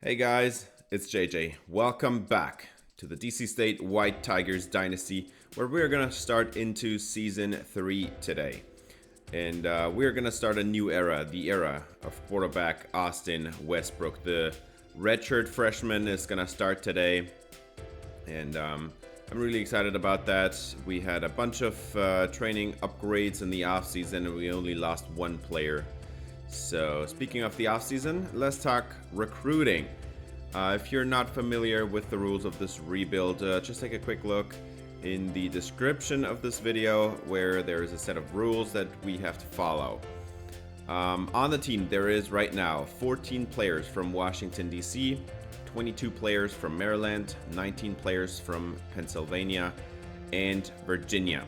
Hey guys, it's JJ. Welcome back to the DC State White Tigers Dynasty, where we're gonna start into Season 3 today. And we're gonna start a new era, the era of quarterback Austin Westbrook. The redshirt freshman is gonna start today, and I'm really excited about that. We had a bunch of training upgrades in the offseason, and we only lost one player. So speaking of the offseason, let's talk recruiting. If you're not familiar with the rules of this rebuild, just take a quick look in the description of this video, where there is a set of rules that we have to follow. On the team, there is right now 14 players from Washington, D.C., 22 players from Maryland, 19 players from Pennsylvania, and Virginia.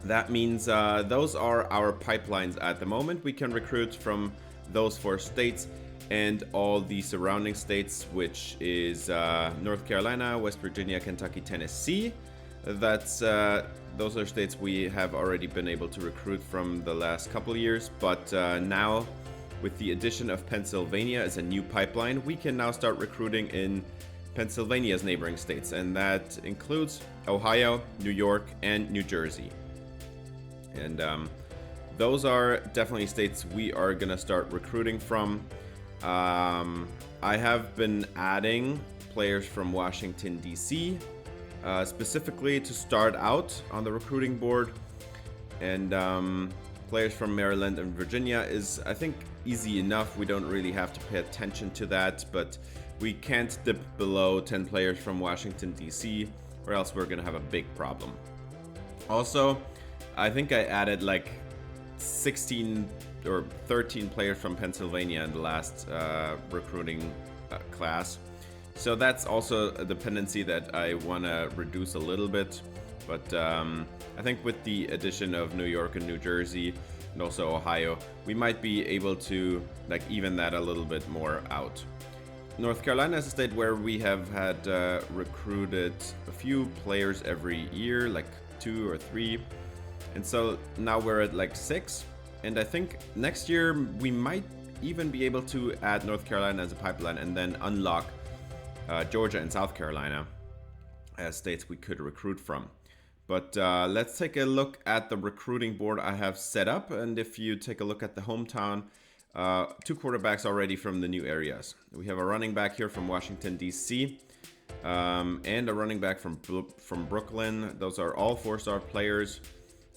That means those are our pipelines at the moment. We can recruit from those 4 states and all the surrounding states, which is North Carolina, West Virginia, Kentucky, Tennessee. Those are states we have already been able to recruit from the last couple of years, but now with the addition of Pennsylvania as a new pipeline, we can now start recruiting in Pennsylvania's neighboring states, and that includes Ohio, New York, and New Jersey. And those are definitely states we are going to start recruiting from. I have been adding players from Washington, D.C., specifically to start out on the recruiting board. And players from Maryland and Virginia is, I think, easy enough. We don't really have to pay attention to that, but we can't dip below 10 players from Washington, D.C., or else we're going to have a big problem. Also, I think I added like 16 or 13 players from Pennsylvania in the last recruiting class. So that's also a dependency that I want to reduce a little bit. But I think with the addition of New York and New Jersey and also Ohio, we might be able to like even that a little bit more out. North Carolina is a state where we have had recruited a few players every year, like 2 or 3. And so now we're at like 6. And I think next year we might even be able to add North Carolina as a pipeline and then unlock Georgia and South Carolina as states we could recruit from. But let's take a look at the recruiting board I have set up. And if you take a look at the hometown, 2 quarterbacks already from the new areas. We have a running back here from Washington, D.C., and a running back from Brooklyn. Those are all 4-star players.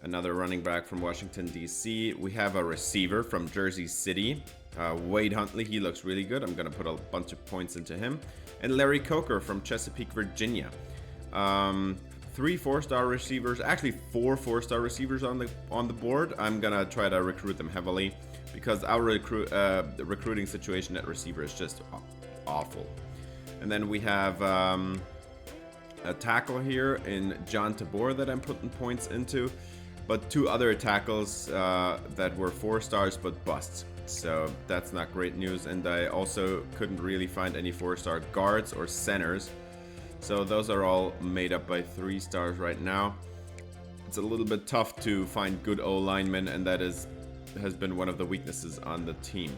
Another running back from Washington, D.C. We have a receiver from Jersey City, Wade Huntley. He looks really good. I'm going to put a bunch of points into him. And Larry Coker from Chesapeake, Virginia. 3 4-star receivers, actually 4 4-star receivers on the board. I'm going to try to recruit them heavily because our the recruiting situation at receiver is just awful. And then we have a tackle here in John Tabor that I'm putting points into. But 2 other tackles that were 4 stars but busts. So that's not great news. And I also couldn't really find any 4-star guards or centers. So those are all made up by 3 stars right now. It's a little bit tough to find good O-linemen, and that has been one of the weaknesses on the team.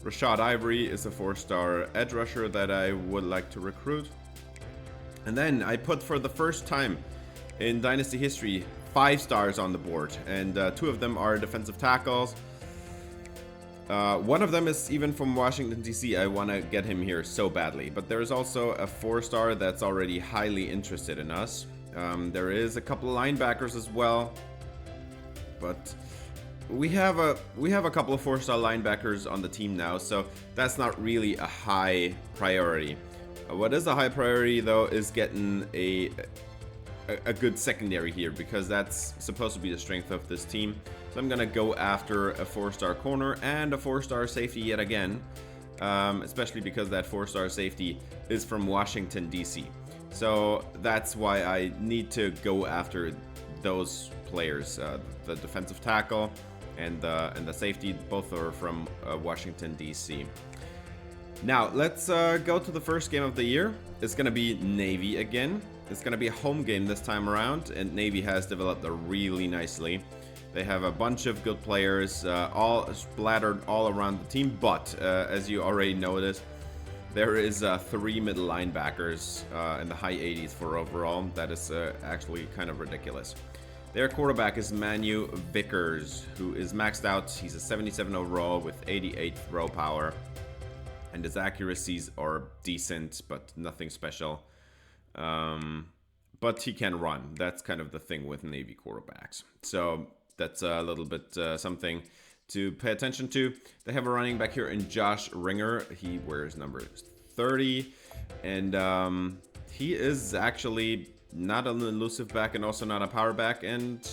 Rashad Ivory is a 4-star edge rusher that I would like to recruit. And then I put, for the first time in Dynasty history, 5 stars on the board, and 2 of them are defensive tackles. One of them is even from Washington, D.C. I want to get him here so badly, but there's also a 4-star that's already highly interested in us. There is a couple of linebackers as well, but we have a couple of 4-star linebackers on the team now, so that's not really a high priority. What is a high priority though is getting a good secondary here, because that's supposed to be the strength of this team. So I'm gonna go after a 4-star corner and a 4-star safety yet again, especially because that 4-star safety is from Washington, D.C. So that's why I need to go after those players. The defensive tackle and the safety, both are from Washington, D.C. Now let's go to the first game of the year. It's gonna be Navy again. It's going to be a home game this time around, and Navy has developed really nicely. They have a bunch of good players all splattered all around the team, but as you already noticed, there is 3 middle linebackers in the high 80s for overall. That is actually kind of ridiculous. Their quarterback is Manu Vickers, who is maxed out. He's a 77 overall with 88 throw power. And his accuracies are decent, but nothing special. But he can run. That's kind of the thing with Navy quarterbacks. So that's a little bit something to pay attention to. They have a running back here in Josh Ringer. He wears number 30. And he is actually not an elusive back and also not a power back. And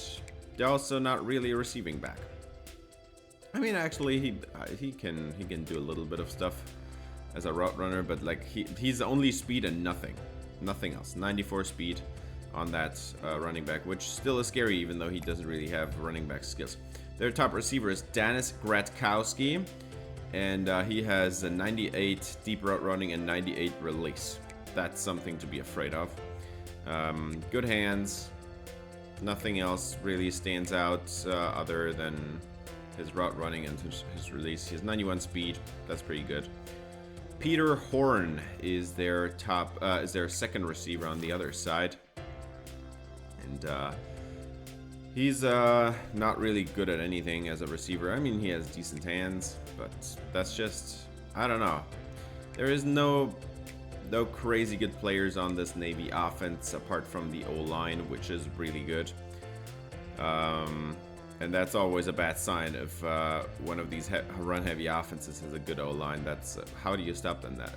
also not really a receiving back. I mean, actually, he can do a little bit of stuff as a route runner, but like he's only speed and nothing else. 94 speed on that running back, which still is scary, even though he doesn't really have running back skills. Their top receiver is Danis Gratkowski, and he has a 98 deep route running and 98 release. That's something to be afraid of. Good hands. Nothing else really stands out other than his route running and his release. He has 91 speed. That's pretty good. Peter Horn is their second receiver on the other side. And he's not really good at anything as a receiver. I mean, he has decent hands, but that's just, I don't know. There is no crazy good players on this Navy offense apart from the O-line, which is really good. And that's always a bad sign if one of these run-heavy offenses has a good O-line. That's how do you stop them that?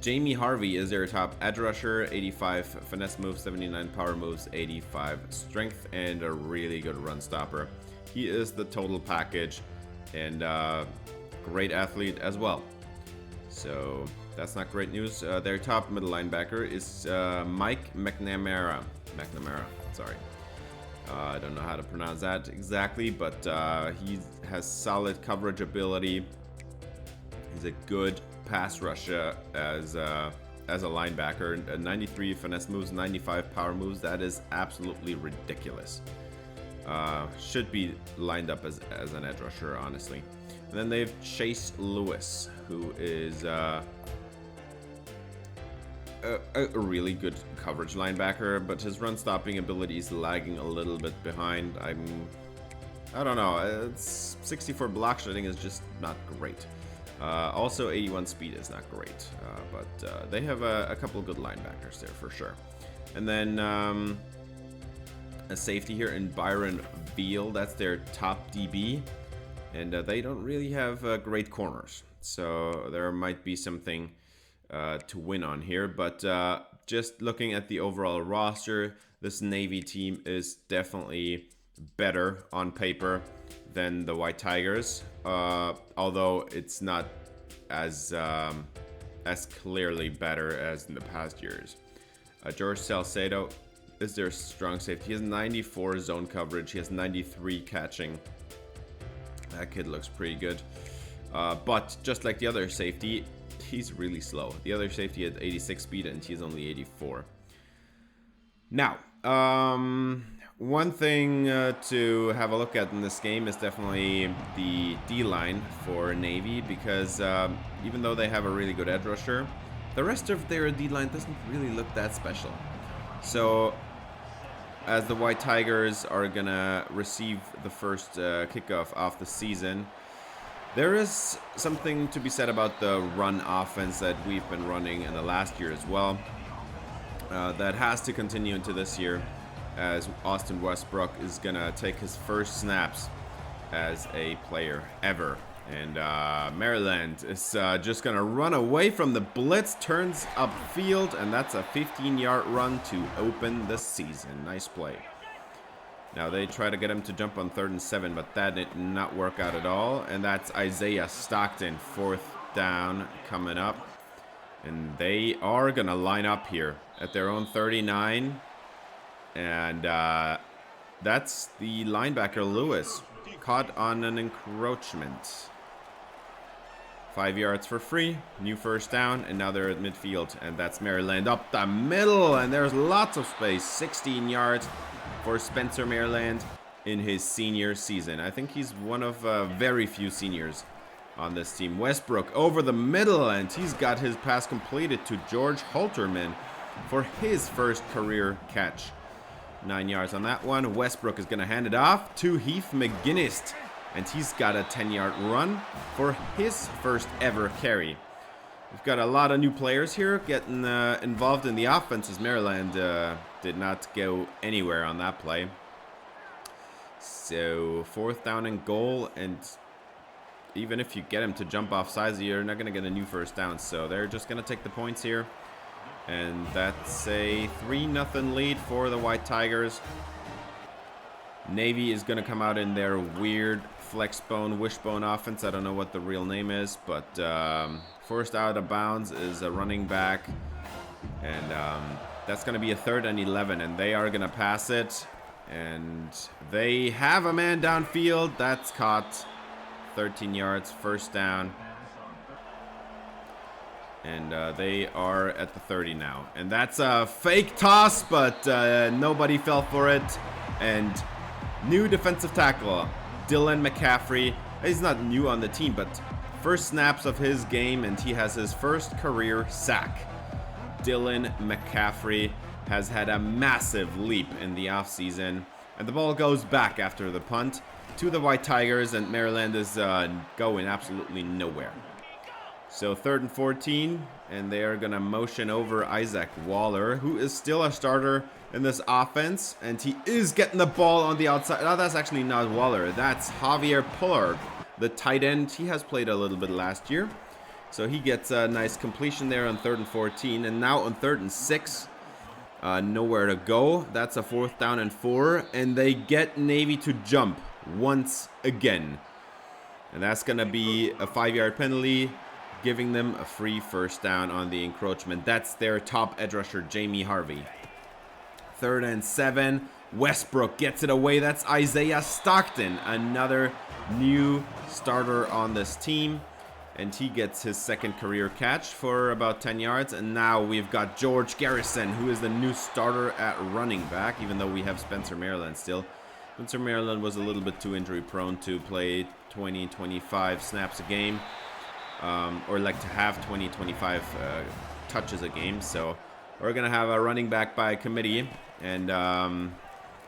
Jamie Harvey is their top edge rusher, 85 finesse moves, 79 power moves, 85 strength, and a really good run stopper. He is the total package and great athlete as well. So that's not great news. Their top middle linebacker is Mike McNamara. Sorry. I don't know how to pronounce that exactly, but he has solid coverage ability. He's a good pass rusher as a linebacker. 93 finesse moves, 95 power moves. That is absolutely ridiculous. Should be lined up as an edge rusher, honestly. And then they have Chase Lewis, who is a really good coverage linebacker, but his run stopping ability is lagging a little bit behind. I don't know. It's 64 block shedding is just not great. Also 81 speed is not great, but they have a couple of good linebackers there for sure. And then a safety here in Byron Veal. That's their top DB, and they don't really have great corners, so there might be something to win on here. But just looking at the overall roster, this Navy team is definitely better on paper than the White Tigers, although it's not as clearly better as in the past years. George Salcedo is their strong safety. He has 94 zone coverage. He has 93 catching. That kid looks pretty good. But just like the other safety, he's really slow. The other safety had 86 speed and he's only 84. Now, one thing to have a look at in this game is definitely the D-line for Navy, because even though they have a really good edge rusher, the rest of their D-line doesn't really look that special. So, as the White Tigers are gonna receive the first kickoff of the season, there is something to be said about the run offense that we've been running in the last year as well. That has to continue into this year, as Austin Westbrook is gonna take his first snaps as a player ever. And Maryland is just gonna run away from the blitz, turns upfield, and that's a 15-yard run to open the season. Nice play. Now they try to get him to jump on 3rd and 7, but that did not work out at all. And that's Isaiah Stockton, 4th down coming up. And they are gonna line up here at their own 39. And that's the linebacker Lewis, caught on an encroachment. 5 yards for free, new first down, and now they're at midfield, and that's Maryland up the middle, and there's lots of space. 16 yards for Spencer Maryland in his senior season. I think he's one of very few seniors on this team. Westbrook over the middle, and he's got his pass completed to George Halterman for his first career catch. 9 yards on that one. Westbrook is going to hand it off to Heath McGinnis, and he's got a 10-yard run for his first ever carry. We've got a lot of new players here getting involved in the offense, as Maryland did not go anywhere on that play. So 4th down and goal, and even if you get him to jump off sides, you're not going to get a new first down. So they're just going to take the points here. And that's a 3-0 lead for the White Tigers. Navy is going to come out in their weird flexbone, wishbone offense. I don't know what the real name is, but first out of bounds is a running back. And that's going to be a 3rd and 11, and they are going to pass it. And they have a man downfield. That's caught. 13 yards, first down. And they are at the 30 now. And that's a fake toss, but nobody fell for it. And new defensive tackle, Dylan McCaffrey. He's not new on the team, but first snaps of his game, and he has his first career sack. Dylan McCaffrey has had a massive leap in the offseason. And the ball goes back after the punt to the White Tigers, and Maryland is going absolutely nowhere. So 3rd and 14, and they are going to motion over Isaac Waller, who is still a starter in this offense, and he is getting the ball on the outside. No, that's actually not Waller. That's Javier Pullard, the tight end. He has played a little bit last year, so he gets a nice completion there on 3rd and 14, and now on 3rd and 6. Nowhere to go. That's a 4th down and 4, and they get Navy to jump once again. And that's going to be a 5-yard penalty, giving them a free first down on the encroachment. That's their top edge rusher, Jamie Harvey. 3rd and 7. Westbrook gets it away. That's Isaiah Stockton, another new starter on this team. And he gets his second career catch for about 10 yards. And now we've got George Garrison, who is the new starter at running back, even though we have Spencer Maryland still. Spencer Maryland was a little bit too injury prone to play 20-25 snaps a game, or like to have 20-25 touches a game. So we're going to have a running back by committee. And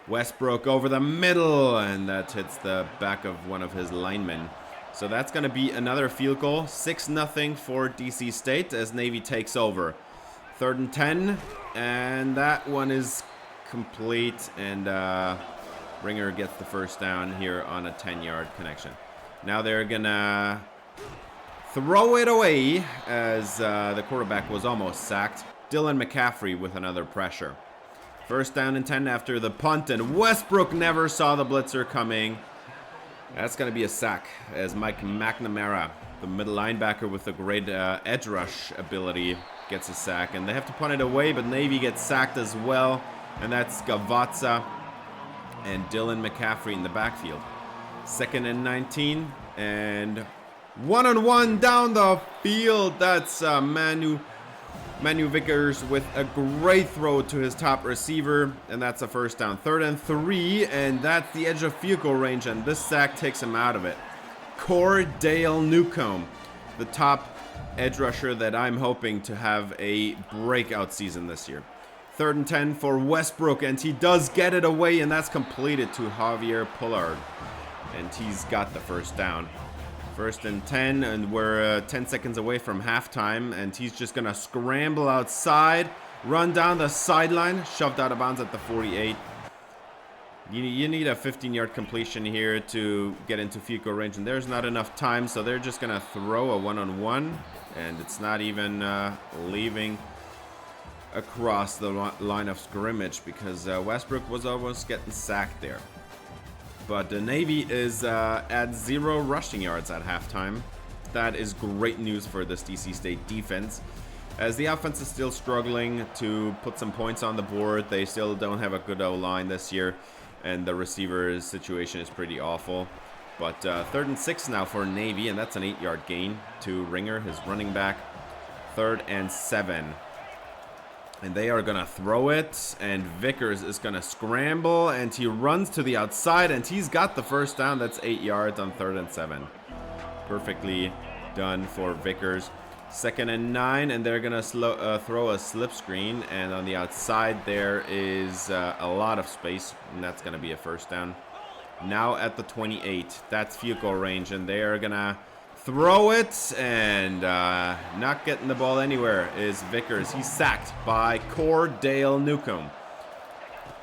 Westbrook over the middle, and that hits the back of one of his linemen. So that's going to be another field goal. 6-0 for DC State as Navy takes over. 3rd and 10, and that one is complete, and Ringer gets the first down here on a 10-yard connection. Now they're going to throw it away as the quarterback was almost sacked. Dylan McCaffrey with another pressure. 1st down and 10 after the punt, and Westbrook never saw the blitzer coming. That's going to be a sack as Mike McNamara, the middle linebacker with a great edge rush ability, gets a sack. And they have to punt it away, but Navy gets sacked as well. And that's Gavazza and Dylan McCaffrey in the backfield. 2nd and 19, and 1-on-1 down the field. That's Manu Vickers with a great throw to his top receiver, and that's a first down. 3rd and 3, and that's the edge of field goal range, and this sack takes him out of it. Cordale Newcomb, the top edge rusher that I'm hoping to have a breakout season this year. 3rd and 10 for Westbrook, and he does get it away, and that's completed to Javier Pullard, and he's got the first down. 1st and 10, and we're 10 seconds away from halftime, and he's just going to scramble outside, run down the sideline, shoved out of bounds at the 48. You need a 15-yard completion here to get into field goal range, and there's not enough time, so they're just going to throw a one-on-one, and it's not even leaving across the line of scrimmage because Westbrook was almost getting sacked there. But the Navy is at 0 rushing yards at halftime. That is great news for this DC State defense, as the offense is still struggling to put some points on the board. They still don't have a good O-line this year, and the receiver's situation is pretty awful. But 3rd and 6 now for Navy, and that's an 8-yard gain to Ringer, his running back. 3rd and 7. And they are going to throw it, and Vickers is going to scramble, and he runs to the outside, and he's got the first down. That's 8 yards on 3rd and 7. Perfectly done for Vickers. 2nd and 9, and they're gonna throw a slip screen, and on the outside there is a lot of space, and that's gonna be a first down. Now at the 28, that's field goal range, and they are gonna throw it, and not getting the ball anywhere is Vickers. He's sacked by Cordale Newcomb.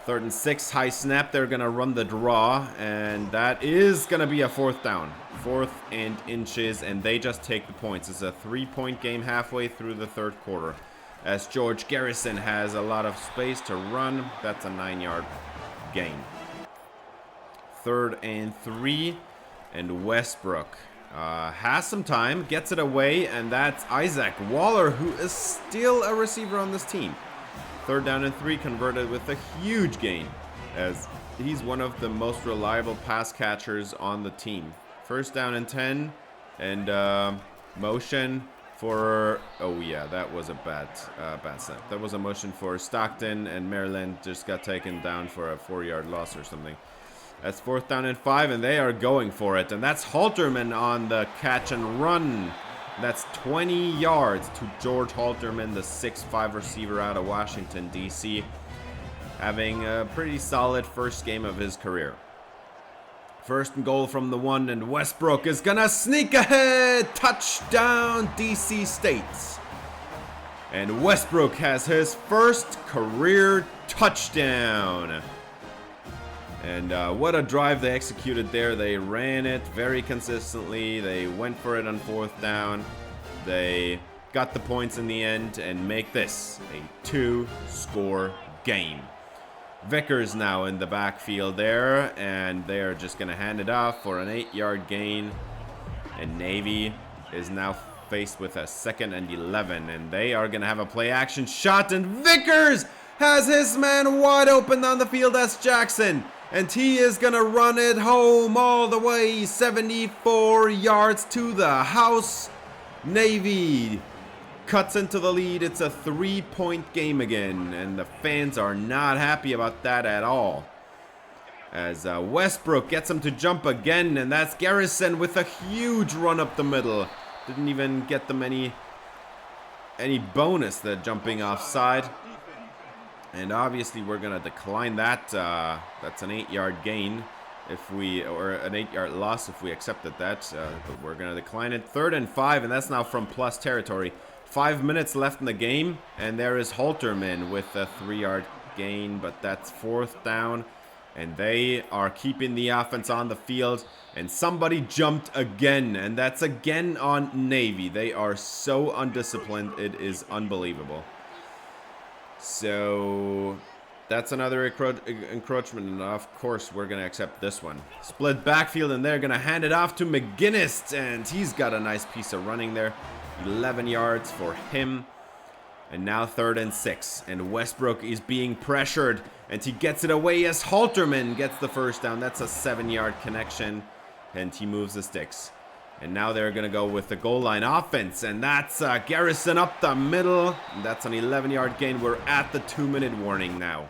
3rd and 6, high snap. They're gonna run the draw, and that is gonna be a 4th down. 4th and inches, and they just take the points. It's a 3-point game halfway through the 3rd quarter, as George Garrison has a lot of space to run. That's a 9-yard gain. 3rd and 3, and Westbrook has some time, gets it away, and that's Isaac Waller, who is still a receiver on this team. 3rd down and 3, converted with a huge gain, as he's one of the most reliable pass catchers on the team. 1st down and 10, and motion for, oh yeah, that was a bad snap. That was a motion for Stockton, and Maryland just got taken down for a 4-yard loss or something. That's 4th down and 5, and they are going for it, and that's Halterman on the catch and run. That's 20 yards to George Halterman, the 6'5 receiver out of Washington, D.C., having a pretty solid first game of his career. 1st and goal from the 1, and Westbrook is gonna sneak ahead. Touchdown, DC State. And Westbrook has his first career touchdown. And what a drive they executed there. They ran it very consistently. They went for it on 4th down. They got the points in the end and make this a 2-score game. Vickers now in the backfield there, and they're just going to hand it off for an 8-yard gain. And Navy is now faced with a 2nd and 11, and they are going to have a play-action shot, and Vickers has his man wide open on the field. That's Jackson. And he is going to run it home all the way, 74 yards to the house. Navy cuts into the lead. It's a 3-point game again, and the fans are not happy about that at all. As Westbrook gets him to jump again, and that's Garrison with a huge run up the middle. Didn't even get them any bonus, the jumping offside. And obviously we're going to decline that. That's an 8-yard gain or an 8-yard loss if we accepted that. But we're going to decline it. 3rd and 5, and that's now from plus territory. 5 minutes left in the game, and there is Halterman with a 3-yard gain, but that's 4th down. And they are keeping the offense on the field, and somebody jumped again, and that's again on Navy. They are so undisciplined, it is unbelievable. So that's another encroachment, and of course we're going to accept this one. Split backfield, and they're going to hand it off to McGinnis, and he's got a nice piece of running there. 11 yards for him. And now 3rd and 6, and Westbrook is being pressured, and he gets it away as Halterman gets the 1st down. That's a 7-yard connection, and he moves the sticks. And now they're going to go with the goal line offense, and that's Garrison up the middle. That's an 11-yard gain. We're at the 2-minute warning now.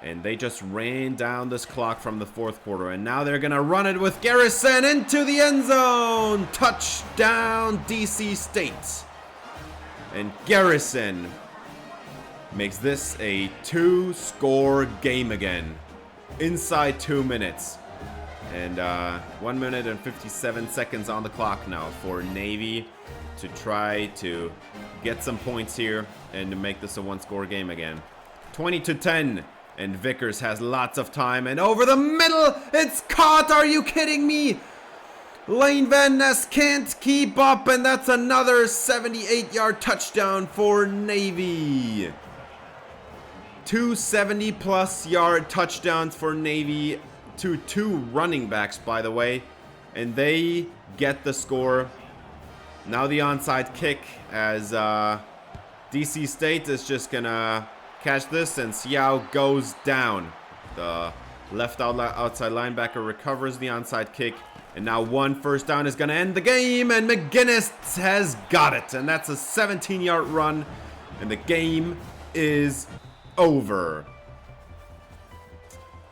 And they just ran down this clock from the 4th quarter, and now they're going to run it with Garrison into the end zone. Touchdown, DC State. And Garrison makes this a 2-score game again inside 2 minutes. And 1 minute and 57 seconds on the clock now for Navy to try to get some points here and to make this a 1-score game again. 20-10, and Vickers has lots of time, and over the middle, it's caught. Are you kidding me? Lane Van Ness can't keep up, and that's another 78-yard touchdown for Navy. 2 70-plus yard touchdowns for Navy. To 2 running backs, by the way, and they get the score. Now the onside kick, as DC State is just gonna catch this, and Xiao goes down. The left outside linebacker recovers the onside kick, and now 1 first down is gonna end the game, and McGinnis has got it, and that's a 17-yard run, and the game is over.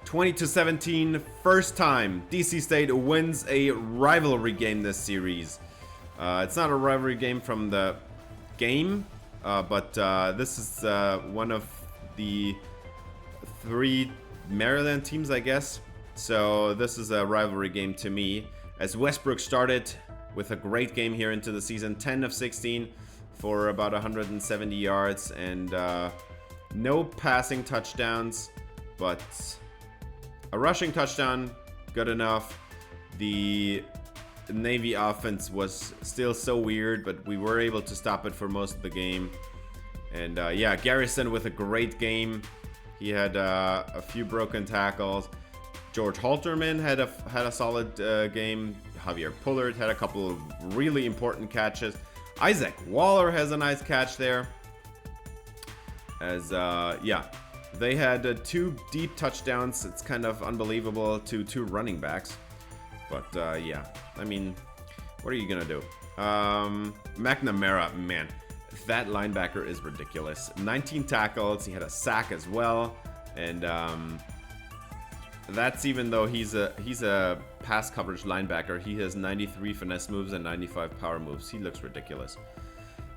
20-17, first time DC State wins a rivalry game this series. It's not a rivalry game from the game, but this is one of the 3 Maryland teams, I guess. So this is a rivalry game to me, as Westbrook started with a great game here into the season, 10 of 16 for about 170 yards and no passing touchdowns, but a rushing touchdown, good enough. The Navy offense was still so weird, but we were able to stop it for most of the game. And yeah, Garrison with a great game. He had a few broken tackles. George Halterman had a solid game. Javier Pullard had a couple of really important catches. Isaac Waller has a nice catch there. As yeah, they had 2 deep touchdowns. It's kind of unbelievable to 2 running backs. But yeah, I mean, what are you gonna do? McNamara, man, that linebacker is ridiculous. 19 tackles. He had a sack as well, and that's even though he's a pass coverage linebacker. He has 93 finesse moves and 95 power moves. He looks ridiculous.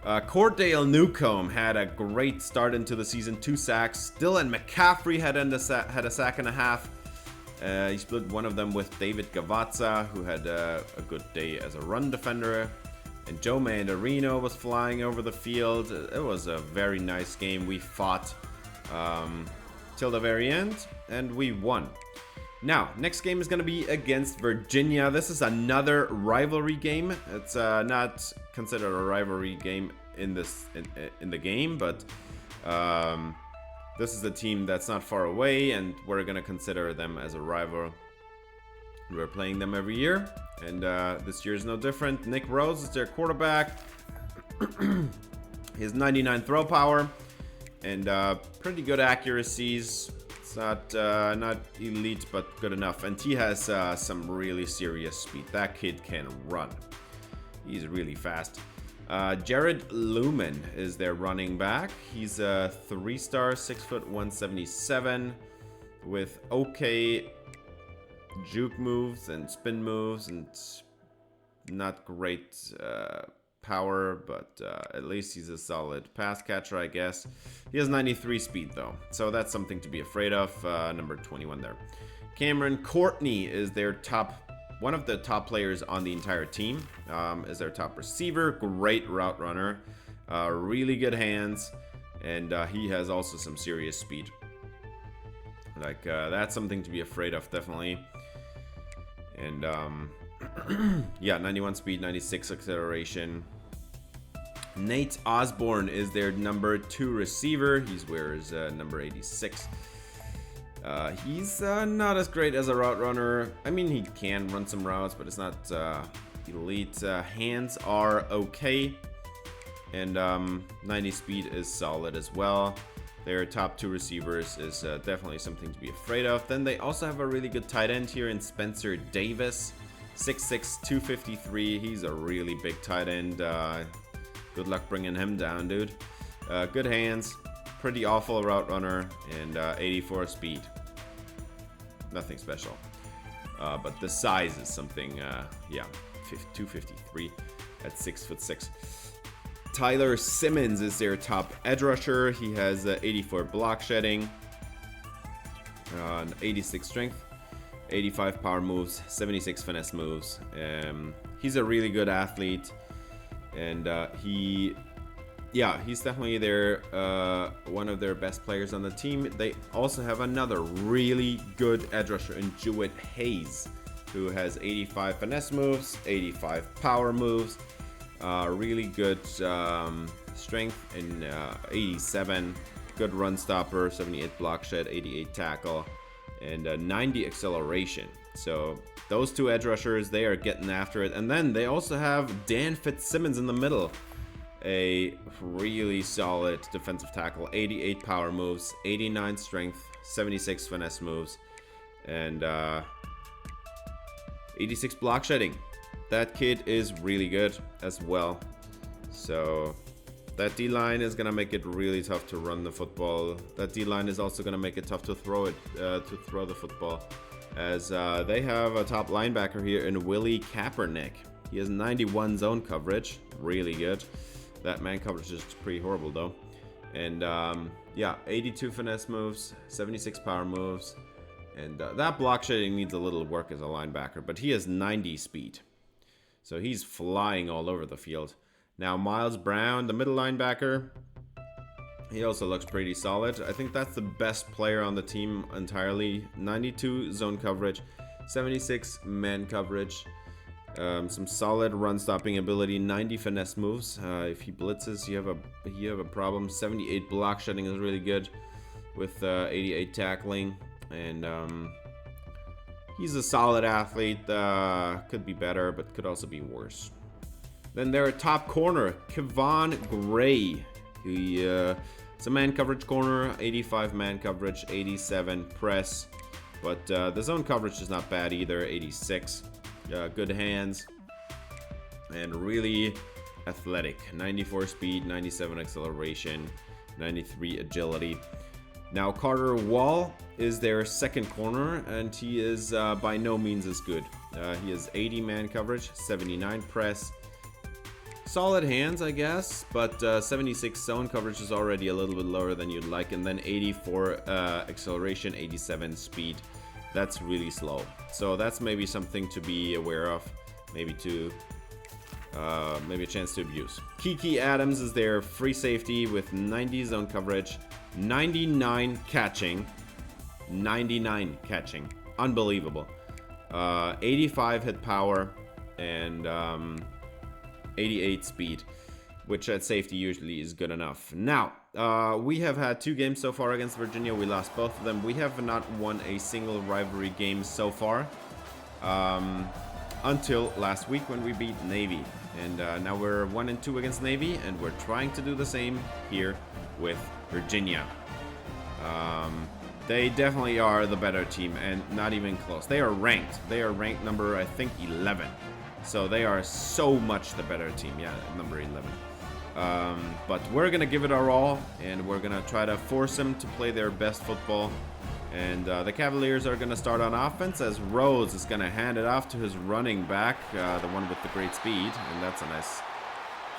Cordale Newcomb had a great start into the season, 2 sacks. Dylan McCaffrey had a sack and a half. He split one of them with David Gavazza, who had a good day as a run defender. And Joe Mandarino was flying over the field. It was a very nice game. We fought till the very end, and we won. Now, next game is going to be against Virginia. This is another rivalry game. It's not considered a rivalry game in the game, but this is a team that's not far away, and we're going to consider them as a rival. We're playing them every year, and this year is no different. Nick Rose is their quarterback. He has 99 throw power and pretty good accuracies. It's not elite, but good enough. And he has some really serious speed. That kid can run. He's really fast. Jared Lumen is their running back. He's a 3-star, 6 foot 177 with okay juke moves and spin moves and not great power, but at least he's a solid pass catcher, I guess. He has 93 speed though, so that's something to be afraid of. Number 21 there. Cameron Courtney is their one of the top players on the entire team. Is their top receiver, great route runner, really good hands, and he has also some serious speed. Like that's something to be afraid of, definitely. And yeah, 91 speed, 96 acceleration. Nate Osborne is their number 2 receiver. He wears number 86. He's not as great as a route runner. I mean, he can run some routes, but it's not elite. Hands are okay. And 90 speed is solid as well. Their top 2 receivers is definitely something to be afraid of. Then they also have a really good tight end here in Spencer Davis. 6'6", 253. He's a really big tight end. Good luck bringing him down, dude. Good hands. Pretty awful route runner. And 84 speed. Nothing special. But the size is something, yeah. 253 at 6'6". Tyler Simmons is their top edge rusher. He has 84 block shedding, 86 strength, 85 power moves, 76 finesse moves. He's a really good athlete, and he's definitely one of their best players on the team. They also have another really good edge rusher in Jewett Hayes, who has 85 finesse moves, 85 power moves. Really good strength in 87, good run stopper, 78 block shed, 88 tackle, and 90 acceleration. So those 2 edge rushers, they are getting after it. And then they also have Dan Fitzsimmons in the middle, a really solid defensive tackle, 88 power moves, 89 strength, 76 finesse moves, and 86 block shedding. That kid is really good as well. So That D-line is going to make it really tough to run the football. That D-line is also going to make it tough to throw the football. As they have a top linebacker here in Willie Kaepernick. He has 91 zone coverage. Really good. That man coverage is pretty horrible, though. And, yeah, 82 finesse moves, 76 power moves. And that block shedding needs a little work as a linebacker. But he has 90 speed. So he's flying all over the field. Now, Miles Brown, the middle linebacker, he also looks pretty solid. I think that's the best player on the team entirely. 92 zone coverage, 76 man coverage, some solid run stopping ability, 90 finesse moves. If he blitzes, you have a problem. 78 block shedding is really good with 88 tackling, and he's a solid athlete. Could be better, but could also be worse. Then their top corner, Kevon Gray. It's a man coverage corner, 85 man coverage, 87 press. But the zone coverage is not bad either, 86. Good hands. And really athletic. 94 speed, 97 acceleration, 93 agility. Now Carter Wall is their second corner, and he is by no means as good. He has 80 man coverage, 79 press. Solid hands, I guess, but 76 zone coverage is already a little bit lower than you'd like, and then 84 acceleration, 87 speed. That's really slow. So that's maybe something to be aware of, maybe a chance to abuse. Kiki Adams is their free safety with 90 zone coverage, 99 catching, unbelievable. 85 hit power, and 88 speed, which at safety usually is good enough. Now, we have had 2 games so far against Virginia. We lost both of them. We have not won a single rivalry game so far, until last week when we beat Navy. And now we're 1-2 against Navy, and we're trying to do the same here with Virginia. They definitely are the better team, and not even close. They are ranked. They are ranked number, I think, 11. So they are so much the better team. Yeah, number 11. But we're going to give it our all, and we're going to try to force them to play their best football. And the Cavaliers are going to start on offense, as Rhodes is going to hand it off to his running back, the one with the great speed. And that's a nice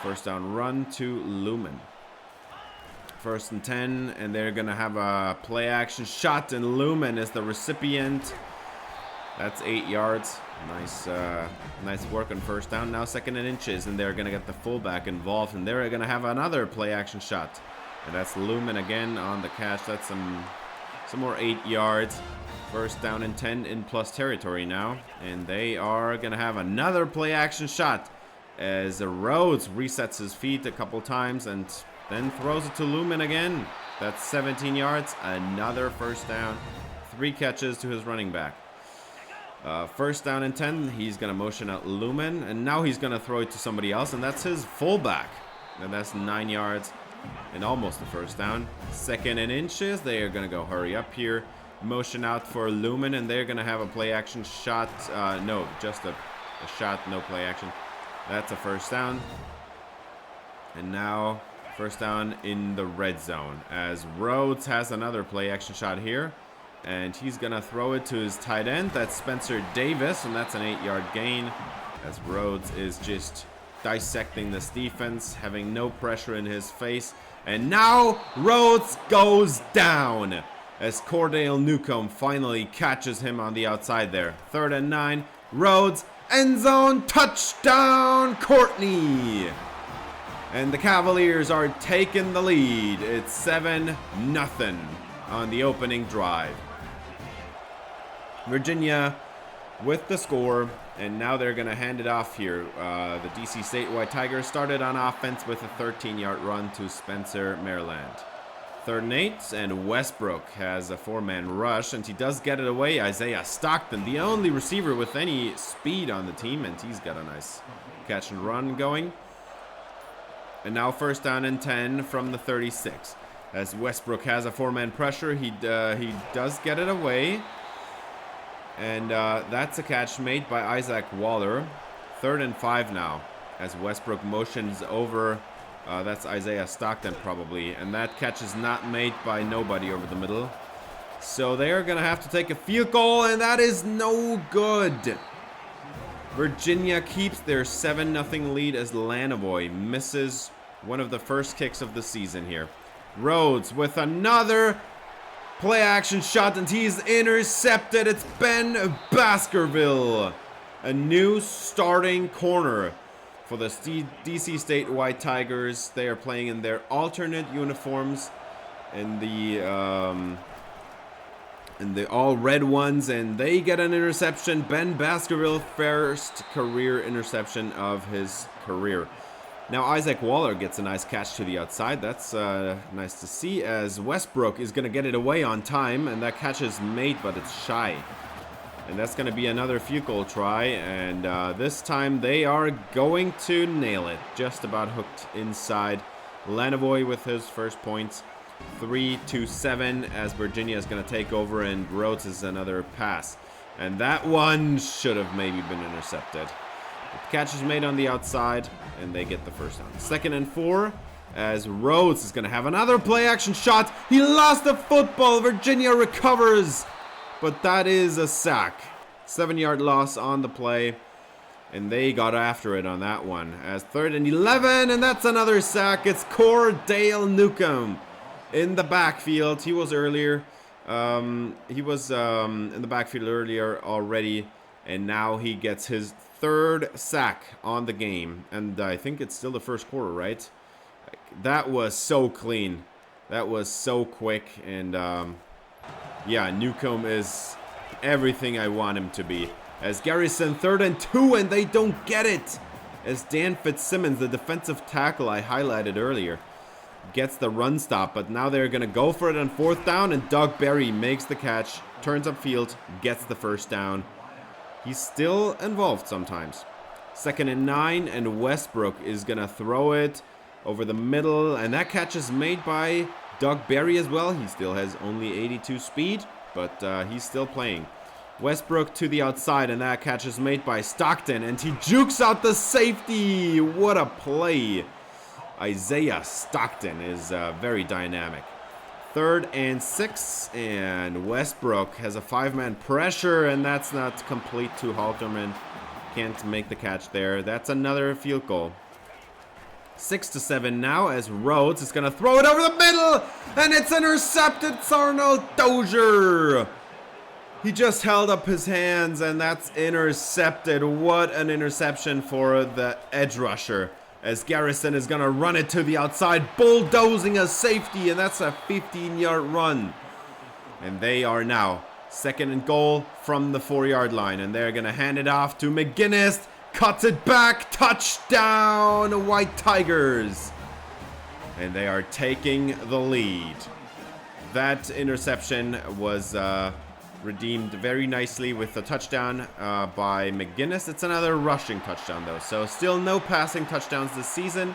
first down run to Lumen. 1st and 10, and they're going to have a play action shot, and Lumen is the recipient. That's 8 yards. Nice work on first down. Now 2nd and inches, and they're going to get the fullback involved, and they're going to have another play action shot. And that's Lumen again on the catch. That's some more 8 yards. 1st down and 10 in plus territory now. And they are going to have another play action shot as Rhodes resets his feet a couple times and then throws it to Lumen again. That's 17 yards. Another 1st down. 3 catches to his running back. 1st down and 10, he's going to motion out Lumen, and now he's going to throw it to somebody else, and that's his fullback. And that's 9 yards and almost a 1st down. 2nd and inches, they are going to go hurry up here. Motion out for Lumen, and they're going to have a play action shot. No, just a shot, no play action. That's a 1st down. And now 1st down in the red zone, as Rhodes has another play action shot here. And he's going to throw it to his tight end. That's Spencer Davis, and that's an 8-yard gain, as Rhodes is just dissecting this defense, having no pressure in his face. And now Rhodes goes down as Cordale Newcomb finally catches him on the outside there. 3rd and 9, Rhodes, end zone, touchdown, Courtney! And the Cavaliers are taking the lead. It's 7-0 on the opening drive. Virginia with the score, and now they're going to hand it off here. The DC State White Tigers started on offense with a 13-yard run to Spencer, Maryland. 3rd and 8, and Westbrook has a 4-man rush, and he does get it away. Isaiah Stockton, the only receiver with any speed on the team, and he's got a nice catch and run going. And now 1st down and 10 from the 36. As Westbrook has a 4-man pressure, he does get it away. And that's a catch made by Isaac Waller. 3rd and 5 now, as Westbrook motions over That's Isaiah Stockton probably. And that catch is not made by nobody over the middle. So they're going to have to take a field goal, and that is no good. Virginia keeps their 7-0 lead as Lanovoy misses one of the first kicks of the season here. Rhodes with another play action shot, and he's intercepted. It's Ben Baskerville. A new starting corner for the DC State White Tigers. They are playing in their alternate uniforms in the all red ones, and they get an interception. Ben Baskerville, first career interception of his career. Now Isaac Waller gets a nice catch to the outside. That's nice to see, as Westbrook is going to get it away on time, and that catch is made, but it's shy. And that's going to be another field goal try, and this time they are going to nail it. Just about hooked inside. Lanovoy with his first points. 3-7 as Virginia is going to take over, and Rhodes is another pass. And that one should have maybe been intercepted. The catch is made on the outside, and they get the first down. 2nd and 4 as Rhodes is going to have another play action shot. He lost the football. Virginia recovers, but that is a sack. 7-yard loss on the play, and they got after it on that one. As 3rd and 11, and that's another sack. It's Cordale Newcomb in the backfield. He was earlier. He was in the backfield earlier already, and now he gets his 3rd sack on the game. And I think it's still the first quarter, right? That was so clean. That was so quick. And yeah, Newcomb is everything I want him to be. As Garrison 3rd and 2, and they don't get it. As Dan Fitzsimmons, the defensive tackle I highlighted earlier, gets the run stop, but now they're going to go for it on 4th down, and Doug Berry makes the catch, turns upfield, gets the first down. He's still involved sometimes. 2nd and 9, and Westbrook is going to throw it over the middle, and that catch is made by Doug Berry as well. He still has only 82 speed, but he's still playing. Westbrook to the outside, and that catch is made by Stockton, and he jukes out the safety. What a play. Isaiah Stockton is very dynamic. 3rd and 6, and Westbrook has a 5-man pressure, and that's not complete to Halterman. Can't make the catch there. That's another field goal. 6-7 now, as Rhodes is going to throw it over the middle, and it's intercepted. It's Arnold Dozier. He just held up his hands, and that's intercepted. What an interception for the edge rusher, as Garrison is going to run it to the outside, bulldozing a safety, and that's a 15-yard run. And they are now 2nd and goal from the 4-yard line, and they're going to hand it off to McGinnis. Cuts it back. Touchdown, White Tigers. And they are taking the lead. That interception was redeemed very nicely with a touchdown by McGinnis. It's another rushing touchdown, though. So still no passing touchdowns this season.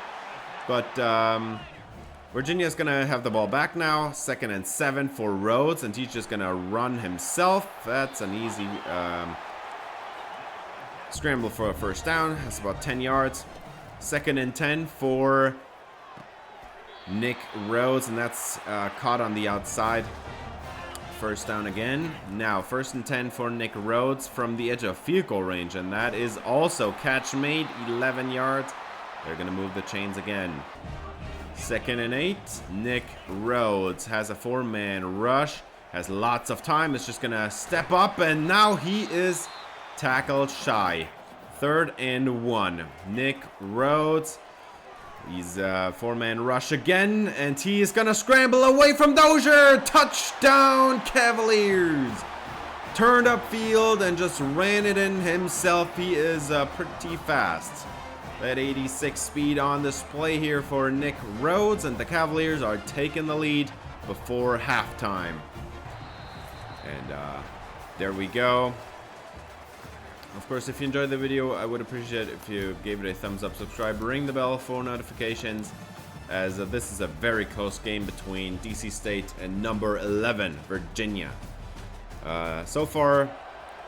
But Virginia's going to have the ball back now. 2nd and 7 for Rhodes, and he's just going to run himself. That's an easy scramble for a first down. That's about 10 yards. 2nd and 10 for Nick Rhodes, and that's caught on the outside. First down again. Now 1st and 10 for Nick Rhodes from the edge of field goal range, and that is also catch made, 11 yards. They're going to move the chains again. 2nd and 8. Nick Rhodes has a 4-man rush, has lots of time. It's just going to step up, and now he is tackled shy. 3rd and 1. Nick Rhodes. He's a 4-man rush again, and he is going to scramble away from Dozier. Touchdown, Cavaliers. Turned upfield and just ran it in himself. He is pretty fast. That 86 speed on display here for Nick Rhodes, and the Cavaliers are taking the lead before halftime. And there we go. Of course, if you enjoyed the video, I would appreciate it if you gave it a thumbs up, subscribe, ring the bell for notifications, as this is a very close game between DC State and number 11, Virginia. So far,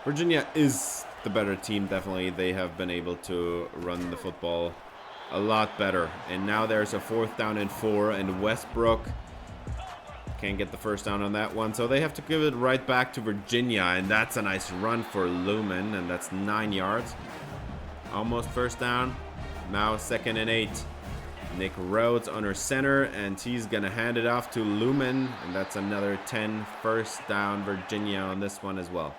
Virginia is the better team, definitely. They have been able to run the football a lot better. And now there's a 4th down and 4, and Westbrook can't get the first down on that one. So they have to give it right back to Virginia, and that's a nice run for Lumen, and that's 9 yards. Almost first down. Now 2nd and 8. Nick Rhodes under center, and he's gonna hand it off to Lumen, and that's another 10 first down Virginia on this one as well.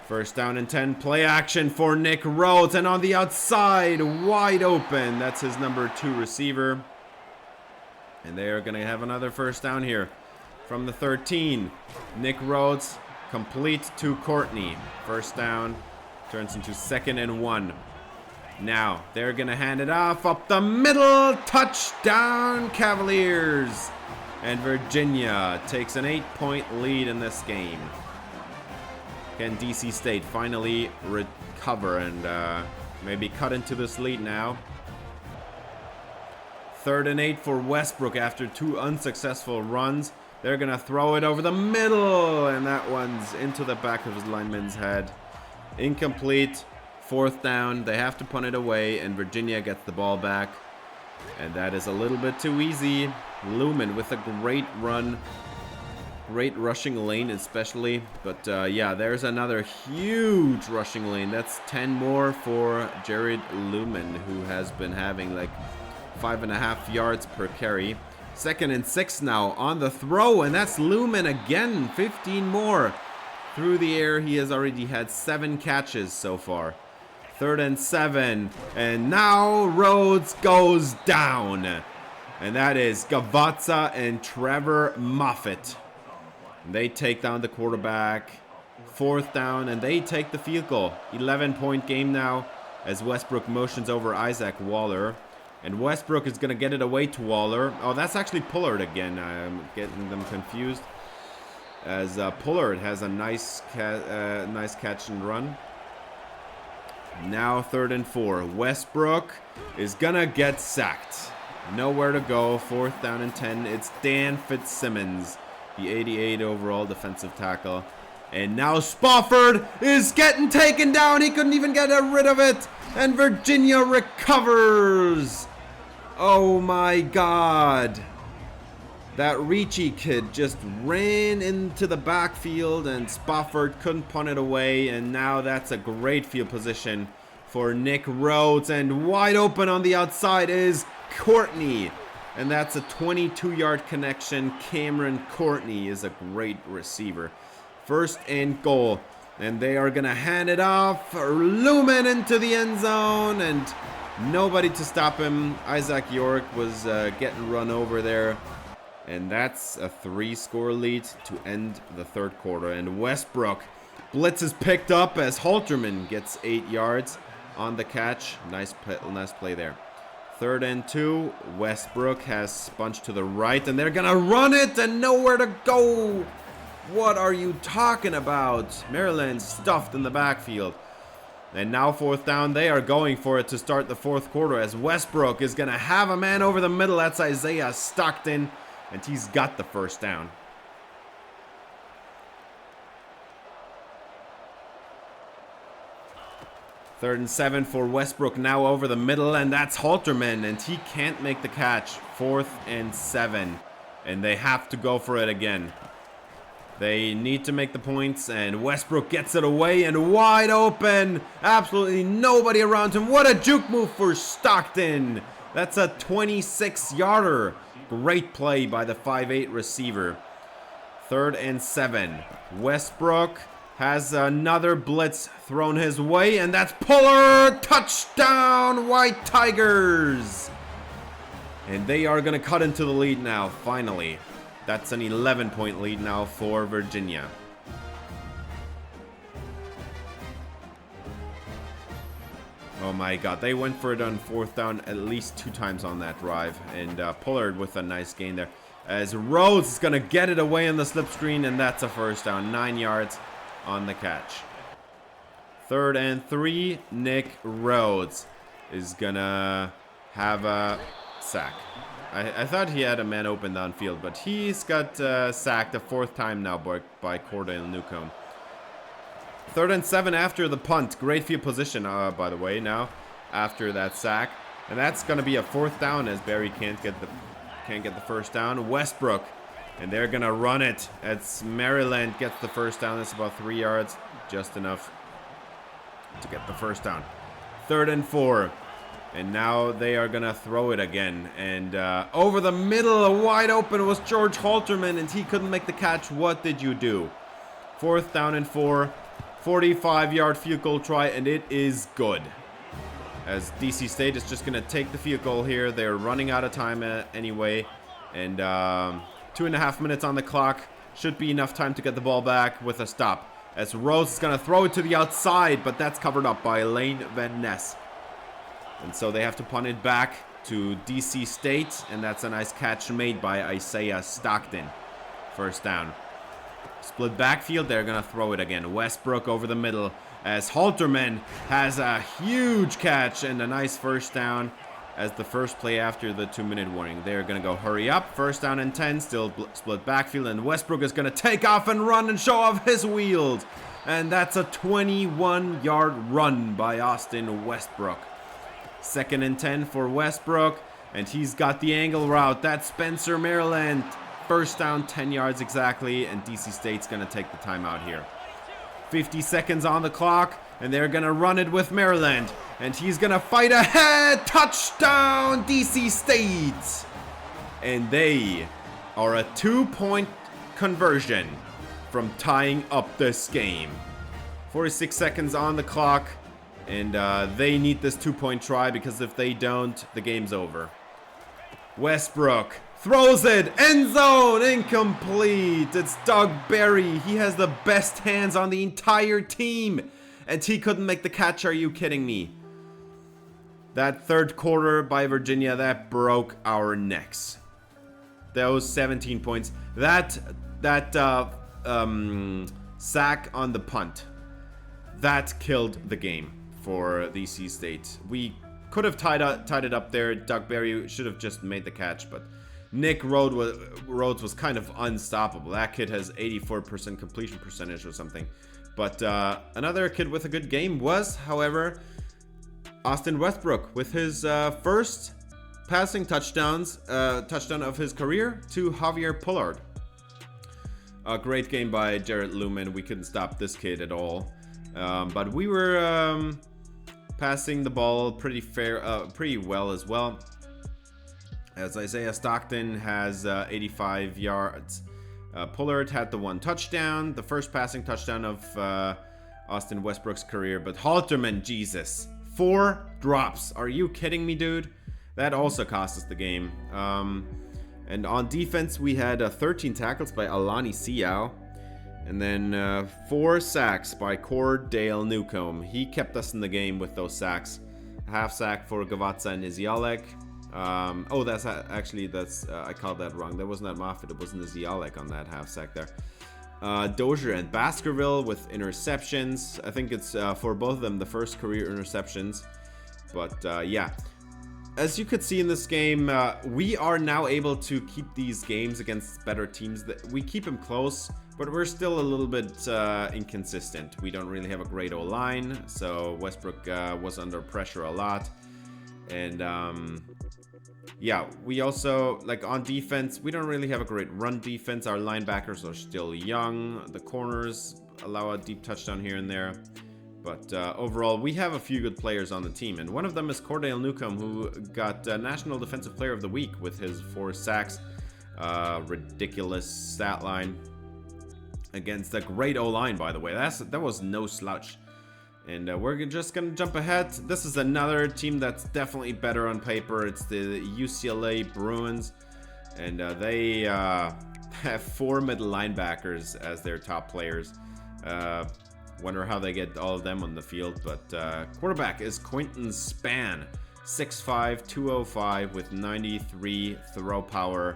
First down and 10, play action for Nick Rhodes, and on the outside, wide open. That's his number 2 receiver. And they are gonna have another first down here from the 13. Nick Rhodes, complete to Courtney. First down, turns into 2nd and 1. Now, they're going to hand it off up the middle. Touchdown, Cavaliers. And Virginia takes an 8-point lead in this game. Can DC State finally recover and maybe cut into this lead now? 3rd and 8 for Westbrook after 2 unsuccessful runs. They're going to throw it over the middle. And that one's into the back of his lineman's head. Incomplete. 4th down, they have to punt it away, and Virginia gets the ball back. And that is a little bit too easy. Lumen with a great run. Great rushing lane especially. But yeah, there's another huge rushing lane. That's 10 more for Jared Lumen, who has been having like 5.5 yards per carry. 2nd and 6 now on the throw, and that's Lumen again. 15 more. Through the air, he has already had 7 catches so far. 3rd and 7, and now Rhodes goes down. And that is Gavazza and Trevor Moffitt. They take down the quarterback. 4th down, and they take the field goal. 11-point game now as Westbrook motions over Isaac Waller. And Westbrook is going to get it away to Waller. Oh, that's actually Pullard again. I'm getting them confused. As Pullard has a nice catch and run. Now 3rd and 4. Westbrook is gonna get sacked. Nowhere to go. 4th down and 10. It's Dan Fitzsimmons, the 88 overall defensive tackle. And now Spofford is getting taken down. He couldn't even get rid of it. And Virginia recovers. Oh my God. That Ricci kid just ran into the backfield, and Spofford couldn't punt it away. And now that's a great field position for Nick Rhodes. And wide open on the outside is Courtney. And that's a 22-yard connection. Cameron Courtney is a great receiver. 1st and goal. And they are going to hand it off. Lumen into the end zone. And nobody to stop him. Isaac York was getting run over there. And that's a 3-score lead to end the 3rd quarter. And Westbrook, blitz is picked up as Halterman gets 8 yards on the catch. Nice play there. 3rd and 2. Westbrook has spunched to the right, and they're going to run it and nowhere to go. What are you talking about? Maryland stuffed in the backfield. And now 4th down, they are going for it to start the 4th quarter as Westbrook is going to have a man over the middle. That's Isaiah Stockton. And he's got the first down. 3rd and 7 for Westbrook now over the middle, and that's Halterman, and he can't make the catch. 4th and 7, and they have to go for it again. They need to make the points, and Westbrook gets it away and wide open. Absolutely nobody around him. What a juke move for Stockton. That's a 26-yarder. Great play by the 5'8 receiver. 3rd and 7. Westbrook has another blitz thrown his way, and that's Puller. Touchdown, White Tigers. And they are going to cut into the lead now, finally. That's an 11-point lead now for Virginia. Oh my God, they went for it on 4th down at least 2 times on that drive. And Pullard with a nice gain there. As Rhodes is going to get it away on the slip screen, and that's a first down. 9 yards on the catch. 3rd and 3, Nick Rhodes is going to have a sack. I thought he had a man open downfield, but he's got sacked a 4th time now by Cordell Newcomb. 3rd and 7 after the punt. Great field position, by the way, now. after that sack. And that's going to be a 4th down as Barry can't get the first down. Westbrook, and they're going to run it as Maryland gets the first down. That's about 3 yards, just enough to get the first down. 3rd and 4. And now they are going to throw it again. And over the middle, wide open was George Halterman, and he couldn't make the catch. What did you do? 4th down and 4. 45-yard field goal try, and it is good. As DC State is just going to take the field goal here. They're running out of time anyway. And 2.5 minutes on the clock. Should be enough time to get the ball back with a stop. As Rose is going to throw it to the outside, but that's covered up by Lane Van Ness. And so they have to punt it back to DC State, and that's a nice catch made by Isaiah Stockton. 1st down. Split backfield, they're going to throw it again. Westbrook over the middle as Halterman has a huge catch and a nice 1st down as the first play after the 2-minute warning. They're going to go hurry up. 1st down and 10, still split backfield, and Westbrook is going to take off and run and show off his wheels. And that's a 21-yard run by Austin Westbrook. 2nd and 10 for Westbrook, and he's got the angle route. That's Spencer, Maryland. 1st down, 10 yards exactly, and DC State's going to take the timeout here. 50 seconds on the clock, and they're going to run it with Maryland, and he's going to fight ahead. Touchdown, DC State! And they are a 2-point conversion from tying up this game. 46 seconds on the clock. And they need this 2-point try, because if they don't, the game's over. Westbrook throws it. End zone. Incomplete. It's Doug Berry. He has the best hands on the entire team. And he couldn't make the catch. Are you kidding me? That 3rd quarter by Virginia, that broke our necks. Those 17 points. That sack on the punt. That killed the game for DC State. We could have tied it up there. Doug Berry should have just made the catch, but Nick Rhodes was kind of unstoppable. That kid has 84% completion percentage or something. But another kid with a good game was, however, Austin Westbrook with his first passing touchdown of his career to Javier Pullard. A great game by Jarrett Lumen. We couldn't stop this kid at all. But we were passing the ball pretty well as well. As Isaiah Stockton has 85 yards. Pullard had the 1 touchdown, the first passing touchdown of Austin Westbrook's career. But Halterman, Jesus, 4 drops. Are you kidding me, dude? That also cost us the game. And on defense, we had 13 tackles by Alani Siao. And then 4 sacks by Cordale Newcomb. He kept us in the game with those sacks. A half sack for Gavazza and Izialek. I called that wrong. That wasn't that Moffitt. It wasn't Izialek on that half sack there. Dozier and Baskerville with interceptions. I think it's for both of them the first career interceptions. But yeah. As you could see in this game, we are now able to keep these games against better teams. We keep them close, but we're still a little bit inconsistent. We don't really have a great O-line, so Westbrook was under pressure a lot. And yeah, we also, like on defense, we don't really have a great run defense. Our linebackers are still young. The corners allow a deep touchdown here and there. But overall, we have a few good players on the team. And one of them is Cordale Newcomb, who got National Defensive Player of the Week with his 4 sacks. Ridiculous stat line against a great O-line, by the way. That was no slouch. And we're just going to jump ahead. This is another team that's definitely better on paper. It's the UCLA Bruins. And they have 4 middle linebackers as their top players. Wonder how they get all of them on the field. But quarterback is Quinton Spann, 6'5", 205 with 93 throw power.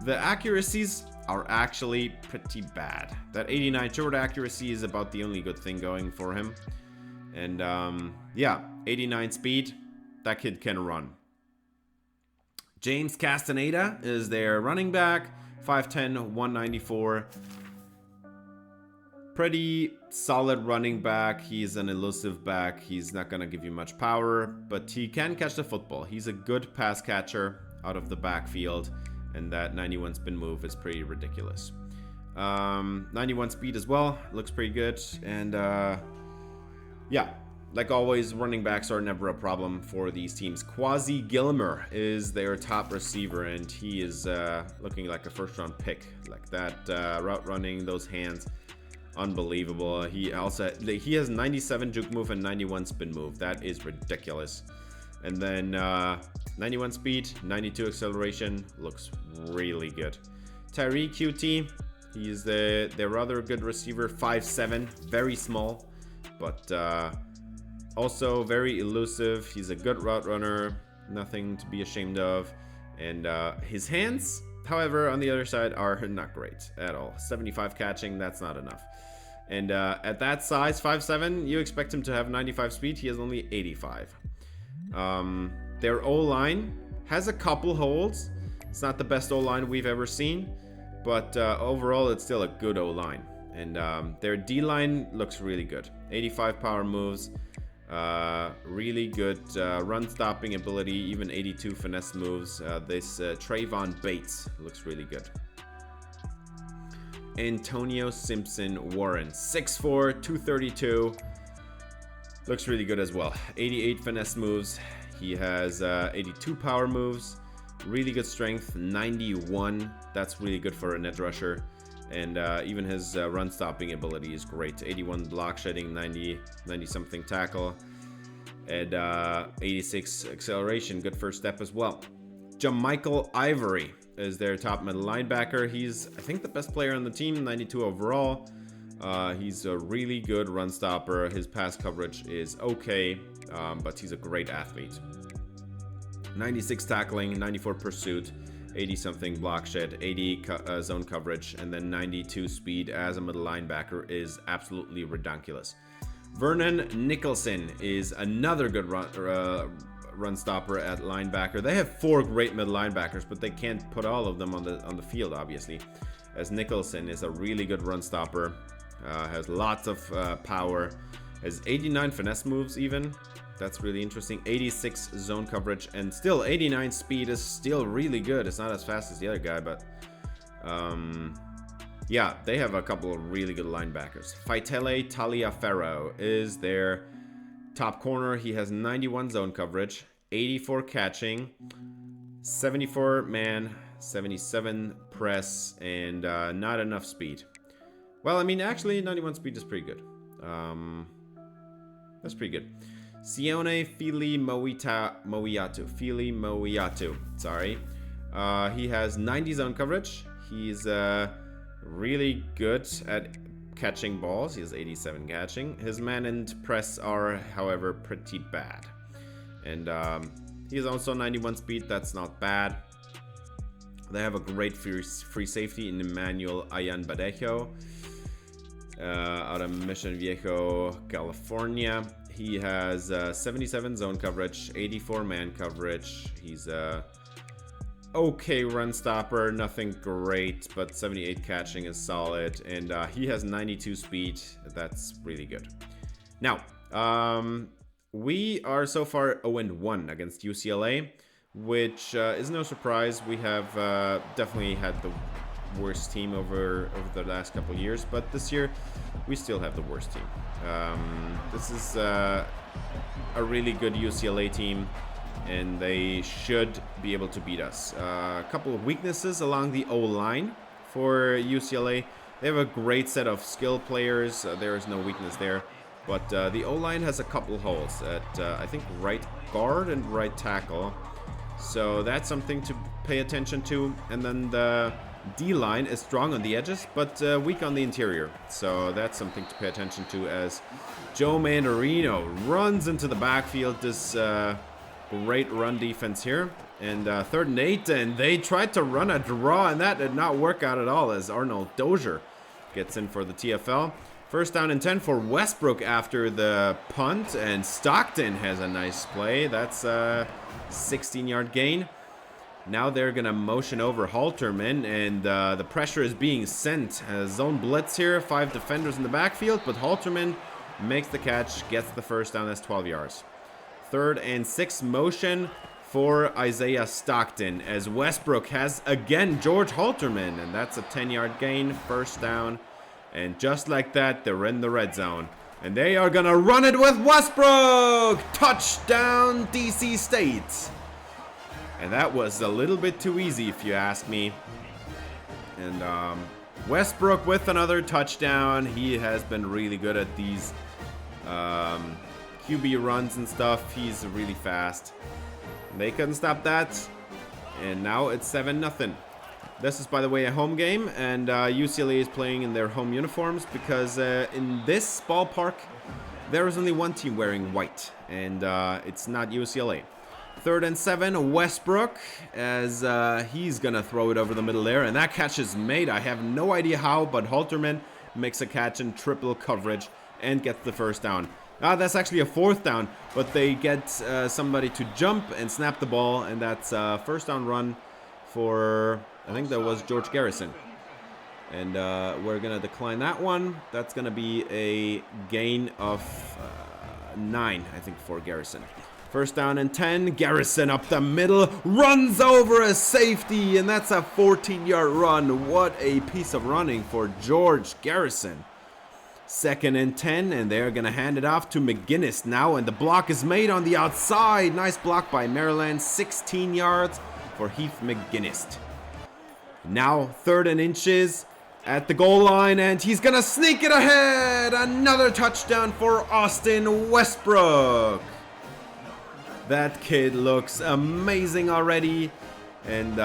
The accuracies are actually pretty bad. That 89 short accuracy is about the only good thing going for him. And yeah, 89 speed. That kid can run. James Castaneda is their running back, 5'10", 194. Pretty solid running back. He's an elusive back. He's not going to give you much power, but he can catch the football. He's a good pass catcher out of the backfield, and that 91 spin move is pretty ridiculous. 91 speed as well. Looks pretty good. And yeah, like always, running backs are never a problem for these teams. Quasi Gilmer is their top receiver, and he is looking like a first-round pick. Like that route running, those hands, unbelievable. He has 97 juke move and 91 spin move. That is ridiculous. And then 91 speed, 92 acceleration, looks really good. Tyree QT, he's their rather good receiver, 5'7", very small, but also very elusive. He's a good route runner, nothing to be ashamed of. And his hands, however, on the other side are not great at all. 75 catching, that's not enough. And at that size, 5'7", you expect him to have 95 speed. He has only 85. Their O-line has a couple holes. It's not the best O-line we've ever seen, but overall it's still a good O-line. And their D-line looks really good. 85 power moves, really good run stopping ability, even 82 finesse moves. This Trayvon Bates looks really good. Antonio Simpson Warren, 6'4", 232. Looks really good as well. 88 finesse moves. He has 82 power moves. Really good strength, 91. That's really good for an edge rusher. And even his run stopping ability is great. 81 block shedding, 90 something tackle, and 86 acceleration. Good first step as well. Jamichael Ivory is their top middle linebacker. He's, I think, the best player on the team, 92 overall. He's a really good run stopper. His pass coverage is okay, but he's a great athlete. 96 tackling, 94 pursuit, 80 something block shed, 80 zone coverage, and then 92 speed as a middle linebacker is absolutely redonkulous. Vernon Nicholson is another good run stopper at linebacker. They have 4 great middle linebackers, but they can't put all of them on the field, obviously, as Nicholson is a really good run stopper. Has lots of power, has 89 finesse moves even. That's really interesting. 86 zone coverage, and still 89 speed is still really good. It's not as fast as the other guy, but yeah, they have a couple of really good linebackers. Faitele Taliaferro is their top corner. He has 91 zone coverage, 84 catching, 74 man, 77 press, and not enough speed. Well, I mean, actually, 91 speed is pretty good. That's pretty good. Sione Fili Moiatu. Sorry. He has 90 zone coverage. He's really good at catching balls. He has 87 catching. His man and press are, however, pretty bad. And he has also 91 speed. That's not bad. They have a great free safety in Emmanuel Ayanbadejo out of Mission Viejo, California. He has 77 zone coverage, 84 man coverage. He's a okay run stopper, nothing great, but 78 catching is solid, and he has 92 speed. That's really good. Now, we are so far 0-1 against UCLA, which is no surprise. We have definitely had the worst team over the last couple of years, but this year we still have the worst team. This is a really good UCLA team, and they should be able to beat us. A couple of weaknesses along the O-line for UCLA. They have a great set of skill players. There is no weakness there, but the O-line has a couple holes at I think right guard and right tackle, so that's something to pay attention to. And then the D-line is strong on the edges, but weak on the interior. So that's something to pay attention to as Joe Mandarino runs into the backfield. This great run defense here. And 3rd and 8, and they tried to run a draw, and that did not work out at all as Arnold Dozier gets in for the TFL. 1st down and 10 for Westbrook after the punt, and Stockton has a nice play. That's a 16-yard gain. Now they're going to motion over Halterman, and the pressure is being sent. Zone blitz here, 5 defenders in the backfield, but Halterman makes the catch, gets the first down. That's 12 yards. 3rd and 6 motion for Isaiah Stockton, as Westbrook has again George Halterman, and that's a 10-yard gain, first down. And just like that, they're in the red zone. And they are going to run it with Westbrook! Touchdown, DC State! And that was a little bit too easy, if you ask me. And Westbrook with another touchdown. He has been really good at these QB runs and stuff. He's really fast. They couldn't stop that. And now it's 7-0. This is, by the way, a home game, and UCLA is playing in their home uniforms because in this ballpark, there is only one team wearing white, and it's not UCLA. 3rd and 7, Westbrook, as he's going to throw it over the middle there, and that catch is made. I have no idea how, but Halterman makes a catch in triple coverage and gets the first down. That's actually a 4th down, but they get somebody to jump and snap the ball, and that's a first down run for, I think that was George Garrison. And we're going to decline that one. That's going to be a gain of 9, I think, for Garrison. First down and 10. Garrison up the middle, runs over a safety, and that's a 14-yard run. What a piece of running for George Garrison. 2nd and 10, and they're going to hand it off to McGinnis now, and the block is made on the outside. Nice block by Maryland. 16 yards for Heath McGinnis. Now 3rd and inches at the goal line, and he's going to sneak it ahead. Another touchdown for Austin Westbrook. That kid looks amazing already. And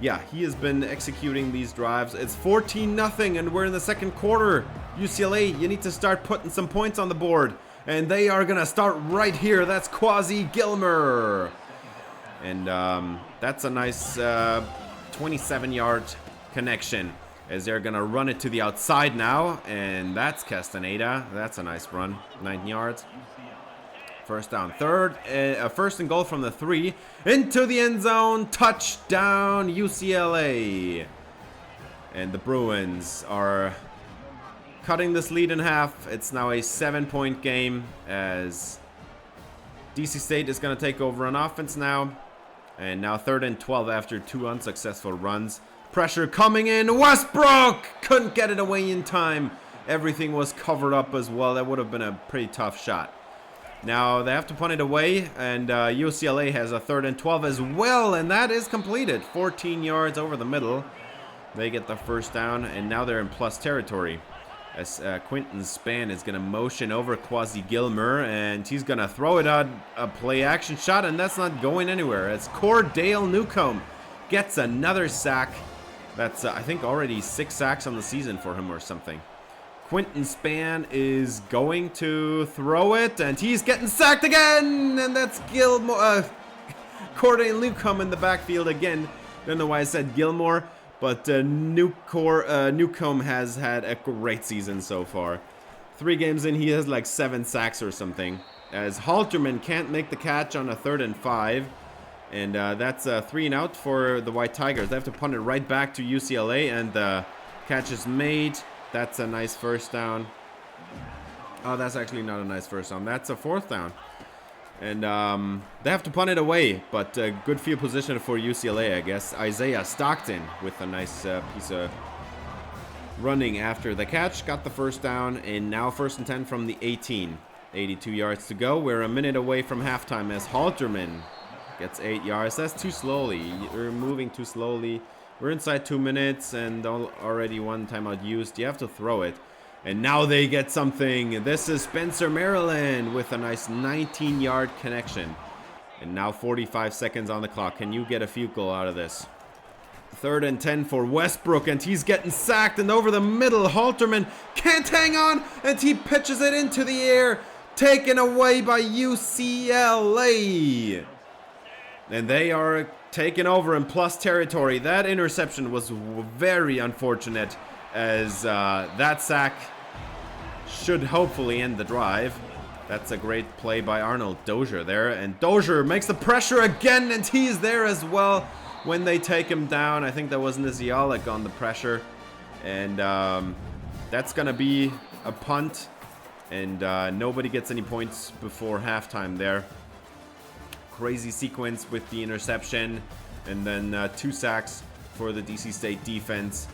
yeah, he has been executing these drives. It's 14-0, and we're in the second quarter. UCLA, you need to start putting some points on the board. And they are going to start right here. That's Quasi Gilmer. And that's a nice 27-yard connection, as they're going to run it to the outside now. And that's Castaneda. That's a nice run. 9 yards. First down, 3rd. First and goal from the 3. Into the end zone. Touchdown, UCLA. And the Bruins are cutting this lead in half. It's now a 7-point game, as DC State is going to take over on offense now. And now 3rd and 12 after 2 unsuccessful runs. Pressure coming in. Westbrook couldn't get it away in time. Everything was covered up as well. That would have been a pretty tough shot. Now they have to punt it away, and UCLA has a 3rd and 12 as well, and that is completed. 14 yards over the middle. They get the first down, and now they're in plus territory, as Quinton Spann is going to motion over Quasi Gilmer, and he's going to throw it on a play action shot, and that's not going anywhere. As Cordale Newcomb gets another sack. That's I think already 6 sacks on the season for him or something. Quinton Spann is going to throw it, and he's getting sacked again, and that's Cordale Newcomb in the backfield again. Don't know why I said Gilmore, but Newcomb has had a great season so far. 3 games in, he has like 7 sacks or something, as Halterman can't make the catch on a 3rd and 5, and that's a 3 and out for the White Tigers. They have to punt it right back to UCLA, and the catch is made. That's a nice first down. Oh, that's actually not a nice first down. That's a 4th down. And they have to punt it away, but good field position for UCLA, I guess. Isaiah Stockton with a nice piece of running after the catch. Got the first down, and now 1st and 10 from the 18. 82 yards to go. We're a minute away from halftime, as Halterman gets 8 yards. That's too slowly. You're moving too slowly. We're inside 2 minutes, and already 1 timeout used. You have to throw it. And now they get something. This is Spencer, Maryland, with a nice 19-yard connection. And now 45 seconds on the clock. Can you get a field goal out of this? 3rd and 10 for Westbrook, and he's getting sacked, and over the middle, Halterman can't hang on, and he pitches it into the air. Taken away by UCLA. And they are taken over in plus territory. That interception was very unfortunate, as that sack should hopefully end the drive. That's a great play by Arnold Dozier there, and Dozier makes the pressure again, and he's there as well. when they take him down. I think that was Nizialik on the pressure. And that's going to be a punt. And nobody gets any points before halftime there. Crazy sequence with the interception. And then 2 sacks for the DC State defense.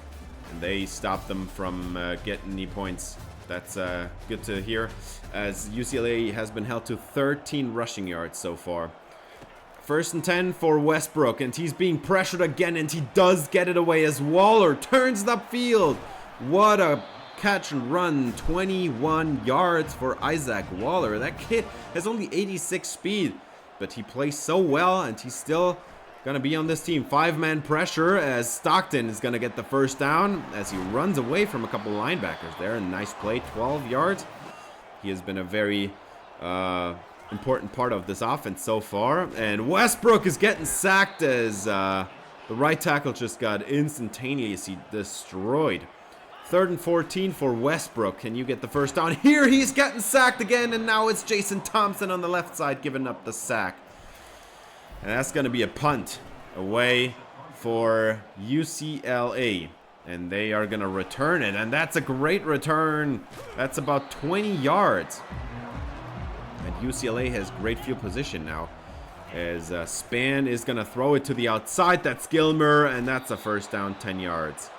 And they stop them from getting any points. That's good to hear, as UCLA has been held to 13 rushing yards so far. 1st and 10 for Westbrook, and he's being pressured again, and he does get it away as Waller turns the field. What a catch and run, 21 yards for Isaac Waller. That kid has only 86 speed, but he plays so well, and he's still gonna be on this team. 5-man pressure as Stockton is gonna get the first down as he runs away from a couple linebackers there. And nice play, 12 yards. He has been a very important part of this offense so far. And Westbrook is getting sacked as the right tackle just got instantaneously destroyed. 3rd and 14 for Westbrook. Can you get the first down? Here he's getting sacked again, and now it's Jason Thompson on the left side giving up the sack. And that's going to be a punt away for UCLA. And they are going to return it. And that's a great return. That's about 20 yards. And UCLA has great field position now. As Span is going to throw it to the outside. That's Gilmer. And that's a first down, 10 yards.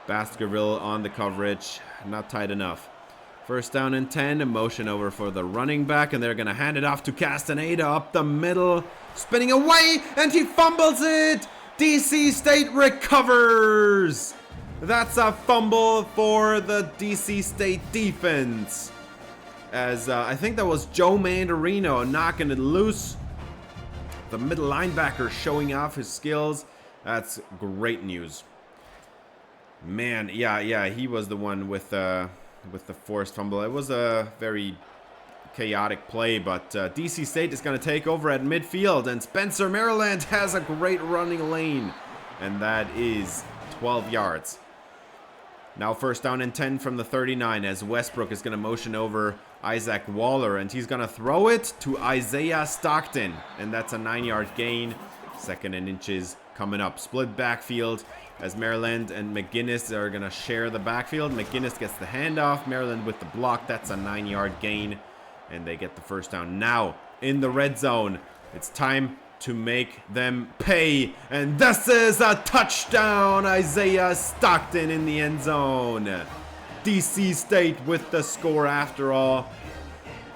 Baskerville on the coverage. Not tight enough. 1st down and 10, a motion over for the running back, and they're going to hand it off to Castaneda up the middle, spinning away, and he fumbles it. DC State recovers. That's a fumble for the DC State defense. As I think that was Joe Mandarino knocking it loose. The middle linebacker showing off his skills. That's great news. Man, yeah, he was the one with the forced fumble. It was a very chaotic play, but DC State is going to take over at midfield, and Spencer Maryland has a great running lane, and that is 12 yards. Now 1st down and 10 from the 39 as Westbrook is going to motion over Isaac Waller, and he's going to throw it to Isaiah Stockton, and that's a 9-yard gain. 2nd and inches coming up. Split backfield as Maryland and McGinnis are going to share the backfield. McGinnis gets the handoff. Maryland with the block. That's a 9-yard gain. And they get the first down. Now, in the red zone, it's time to make them pay. And this is a touchdown. Isaiah Stockton in the end zone. DC State with the score after all.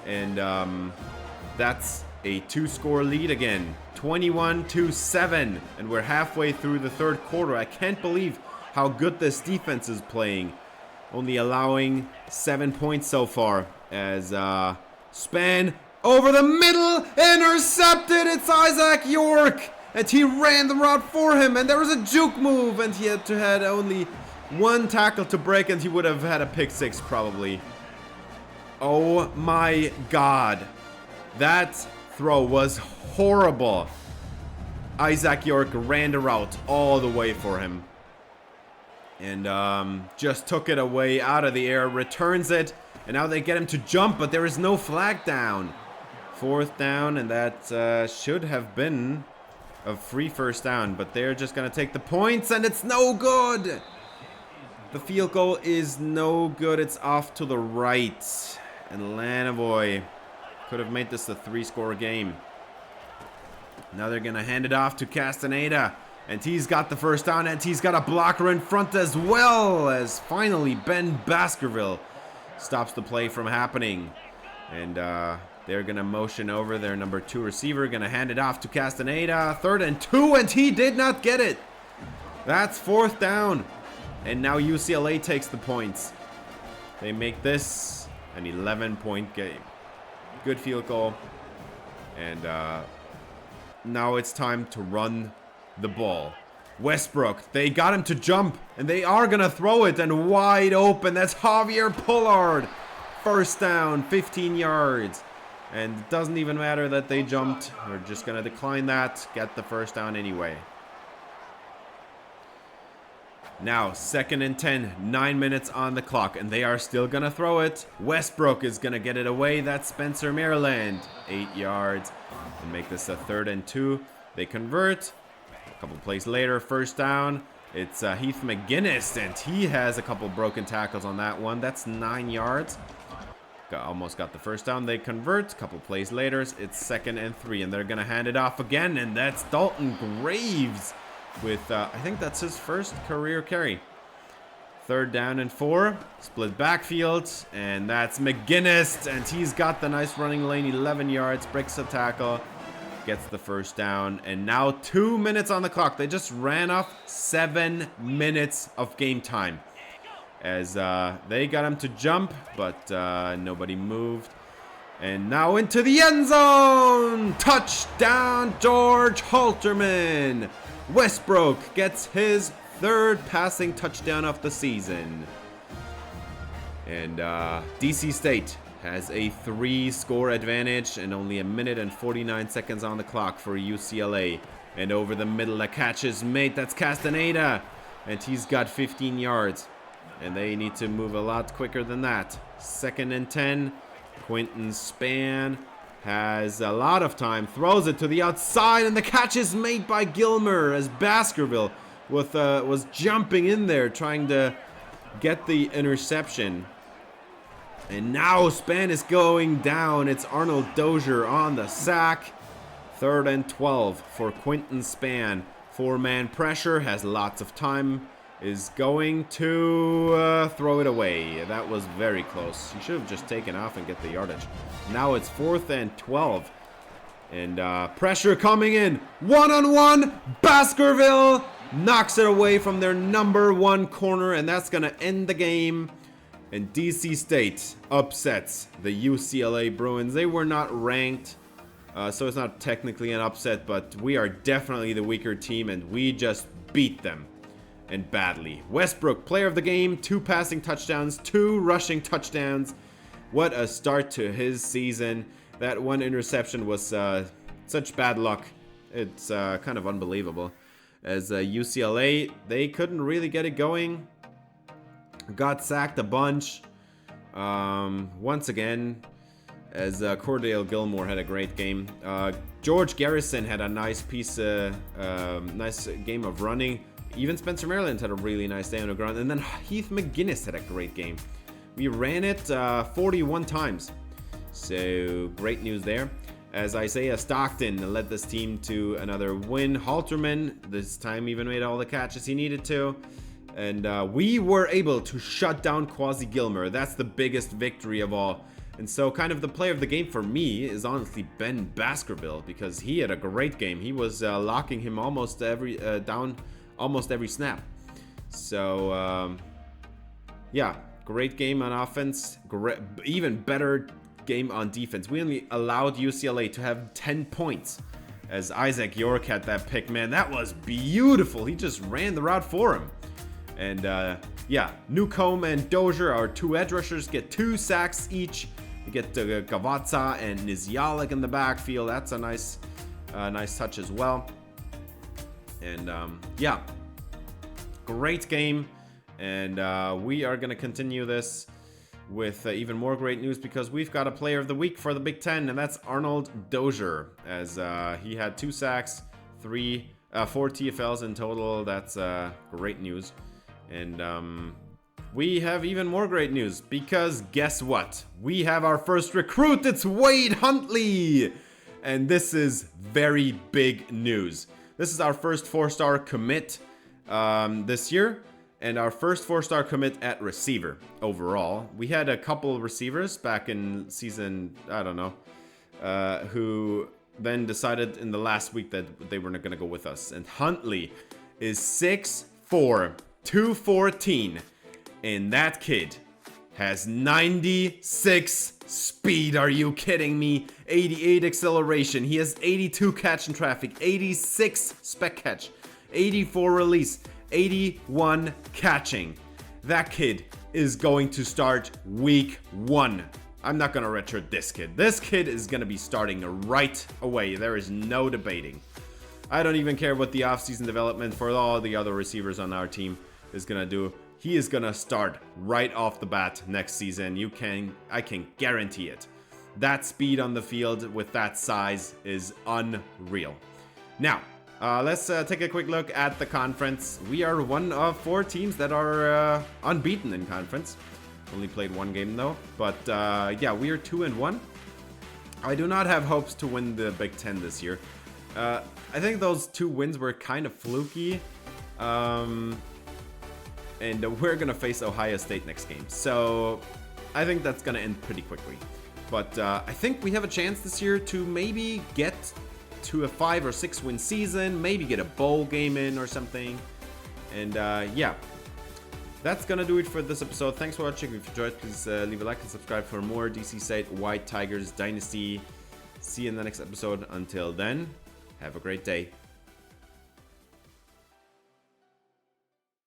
And that's a 2-score lead again. 21-7, and we're halfway through the 3rd quarter. I can't believe how good this defense is playing. Only allowing 7 points so far as Span over the middle, intercepted. It's Isaac York, and he ran the route for him, and there was a juke move, and he had only 1 tackle to break, and he would have had a pick 6 probably. Oh my God, that throw was horrible. Isaac York ran the route all the way for him. And just took it away out of the air, returns it, and now they get him to jump, but there is no flag down. 4th down, and that should have been a free first down, but they're just going to take the points, and it's no good. The field goal is no good. It's off to the right, and Lanovoy could have made this a 3-score game. Now they're going to hand it off to Castaneda. And he's got the first down, and he's got a blocker in front as well, as finally Ben Baskerville stops the play from happening. And they're going to motion over their number 2 receiver, going to hand it off to Castaneda. 3rd and 2, and he did not get it. That's 4th down. And now UCLA takes the points. They make this an 11-point game. Good field goal. And now it's time to run the ball. Westbrook, they got him to jump, and they are going to throw it, and wide open. That's Javier Pollard. First down, 15 yards. And it doesn't even matter that they jumped. We're just going to decline that, get the first down anyway. Now, 2nd and 10, 9 minutes on the clock, and they are still going to throw it. Westbrook is going to get it away. That's Spencer Maryland. 8 yards. And make this a 3rd and 2. They convert. A couple plays later, first down. It's Heath McGinnis, and he has a couple broken tackles on that one. That's 9 yards. Almost got the first down. They convert. A couple plays later, it's 2nd and 3, and they're going to hand it off again, and that's Dalton Graves with, I think that's his first career carry. 3rd down and 4, split backfield, and that's McGinnis, and he's got the nice running lane, 11 yards, breaks a tackle, gets the first down, and now 2 minutes on the clock. They just ran off 7 minutes of game time as they got him to jump, but nobody moved. And now into the end zone! Touchdown, George Halterman! Westbrook gets his 3rd passing touchdown of the season. And DC State has a 3-score advantage and only 1 minute and 49 seconds on the clock for UCLA. And over the middle, the catch is made. That's Castaneda. And he's got 15 yards. And they need to move a lot quicker than that. 2nd and 10. Quinton Spann has a lot of time. Throws it to the outside. And the catch is made by Gilmer as Baskerville was jumping in there trying to get the interception. And now Spann is going down. It's Arnold Dozier on the sack. 3rd and 12 for Quinton Spann. 4-man pressure, has lots of time. Is going to throw it away. That was very close. He should have just taken off and get the yardage. Now it's 4th and 12. And pressure coming in. 1-on-1. Baskerville knocks it away from their number 1 corner, and that's going to end the game. And DC State upsets the UCLA Bruins. They were not ranked, so it's not technically an upset, but we are definitely the weaker team, and we just beat them, and badly. Westbrook, player of the game, 2 passing touchdowns, 2 rushing touchdowns. What a start to his season. That 1 interception was such bad luck. It's kind of unbelievable. As UCLA, they couldn't really get it going. Got sacked a bunch. Once again, as Cordell Gilmore had a great game. George Garrison had a nice nice game of running. Even Spencer Maryland had a really nice day on the ground. And then Heath McGinnis had a great game. We ran it 41 times. So great news there. As Isaiah Stockton led this team to another win. Halterman this time even made all the catches he needed to. And we were able to shut down Quasi Gilmer. That's the biggest victory of all. And so kind of the player of the game for me is honestly Ben Baskerville, because he had a great game. He was locking him almost every snap. So yeah, great game on offense. Even better game on defense. We only allowed UCLA to have 10 points as Isaac York had that pick. Man, that was beautiful. He just ran the route for him. And yeah, Newcomb and Dozier, our 2 edge rushers, get 2 sacks each. We get Gavazza and Nizialik in the backfield. That's a nice touch as well. And yeah, great game. And we are going to continue this with even more great news, because we've got a player of the week for the Big Ten, and that's Arnold Dozier, as he had 2 sacks, 4 TFLs in total. That's great news. And we have even more great news, because guess what? We have our first recruit. It's Wade Huntley. And this is very big news. This is our first 4-star commit this year, and our first 4-star commit at receiver overall. We had a couple of receivers back in season, I don't know, who then decided in the last week that they were not going to go with us. And Huntley is 6'4", 214, and that kid has 96 speed. Are you kidding me? 88 acceleration. He has 82 catch in traffic, 86 spec catch, 84 release, 81 catching. That kid is going to start week 1. I'm not going to redshirt this kid. This kid is going to be starting right away. There is no debating. I don't even care what the offseason development for all the other receivers on our team is going to do. He is going to start right off the bat next season. I can guarantee it. That speed on the field with that size is unreal. Now, Let's take a quick look at the conference. We are one of 4 teams that are unbeaten in conference. Only played 1 game though, but yeah, we are 2-1. I do not have hopes to win the Big Ten this year. I think those 2 wins were kind of fluky. And we're gonna face Ohio State next game, so I think that's gonna end pretty quickly. But I think we have a chance this year to maybe get to a 5 or 6 win season, maybe get a bowl game in or something. And yeah, that's gonna do it for this episode. Thanks for watching. If you enjoyed, please leave a like and subscribe for more DC State White Tigers Dynasty. See you in the next episode. Until then, have a great day.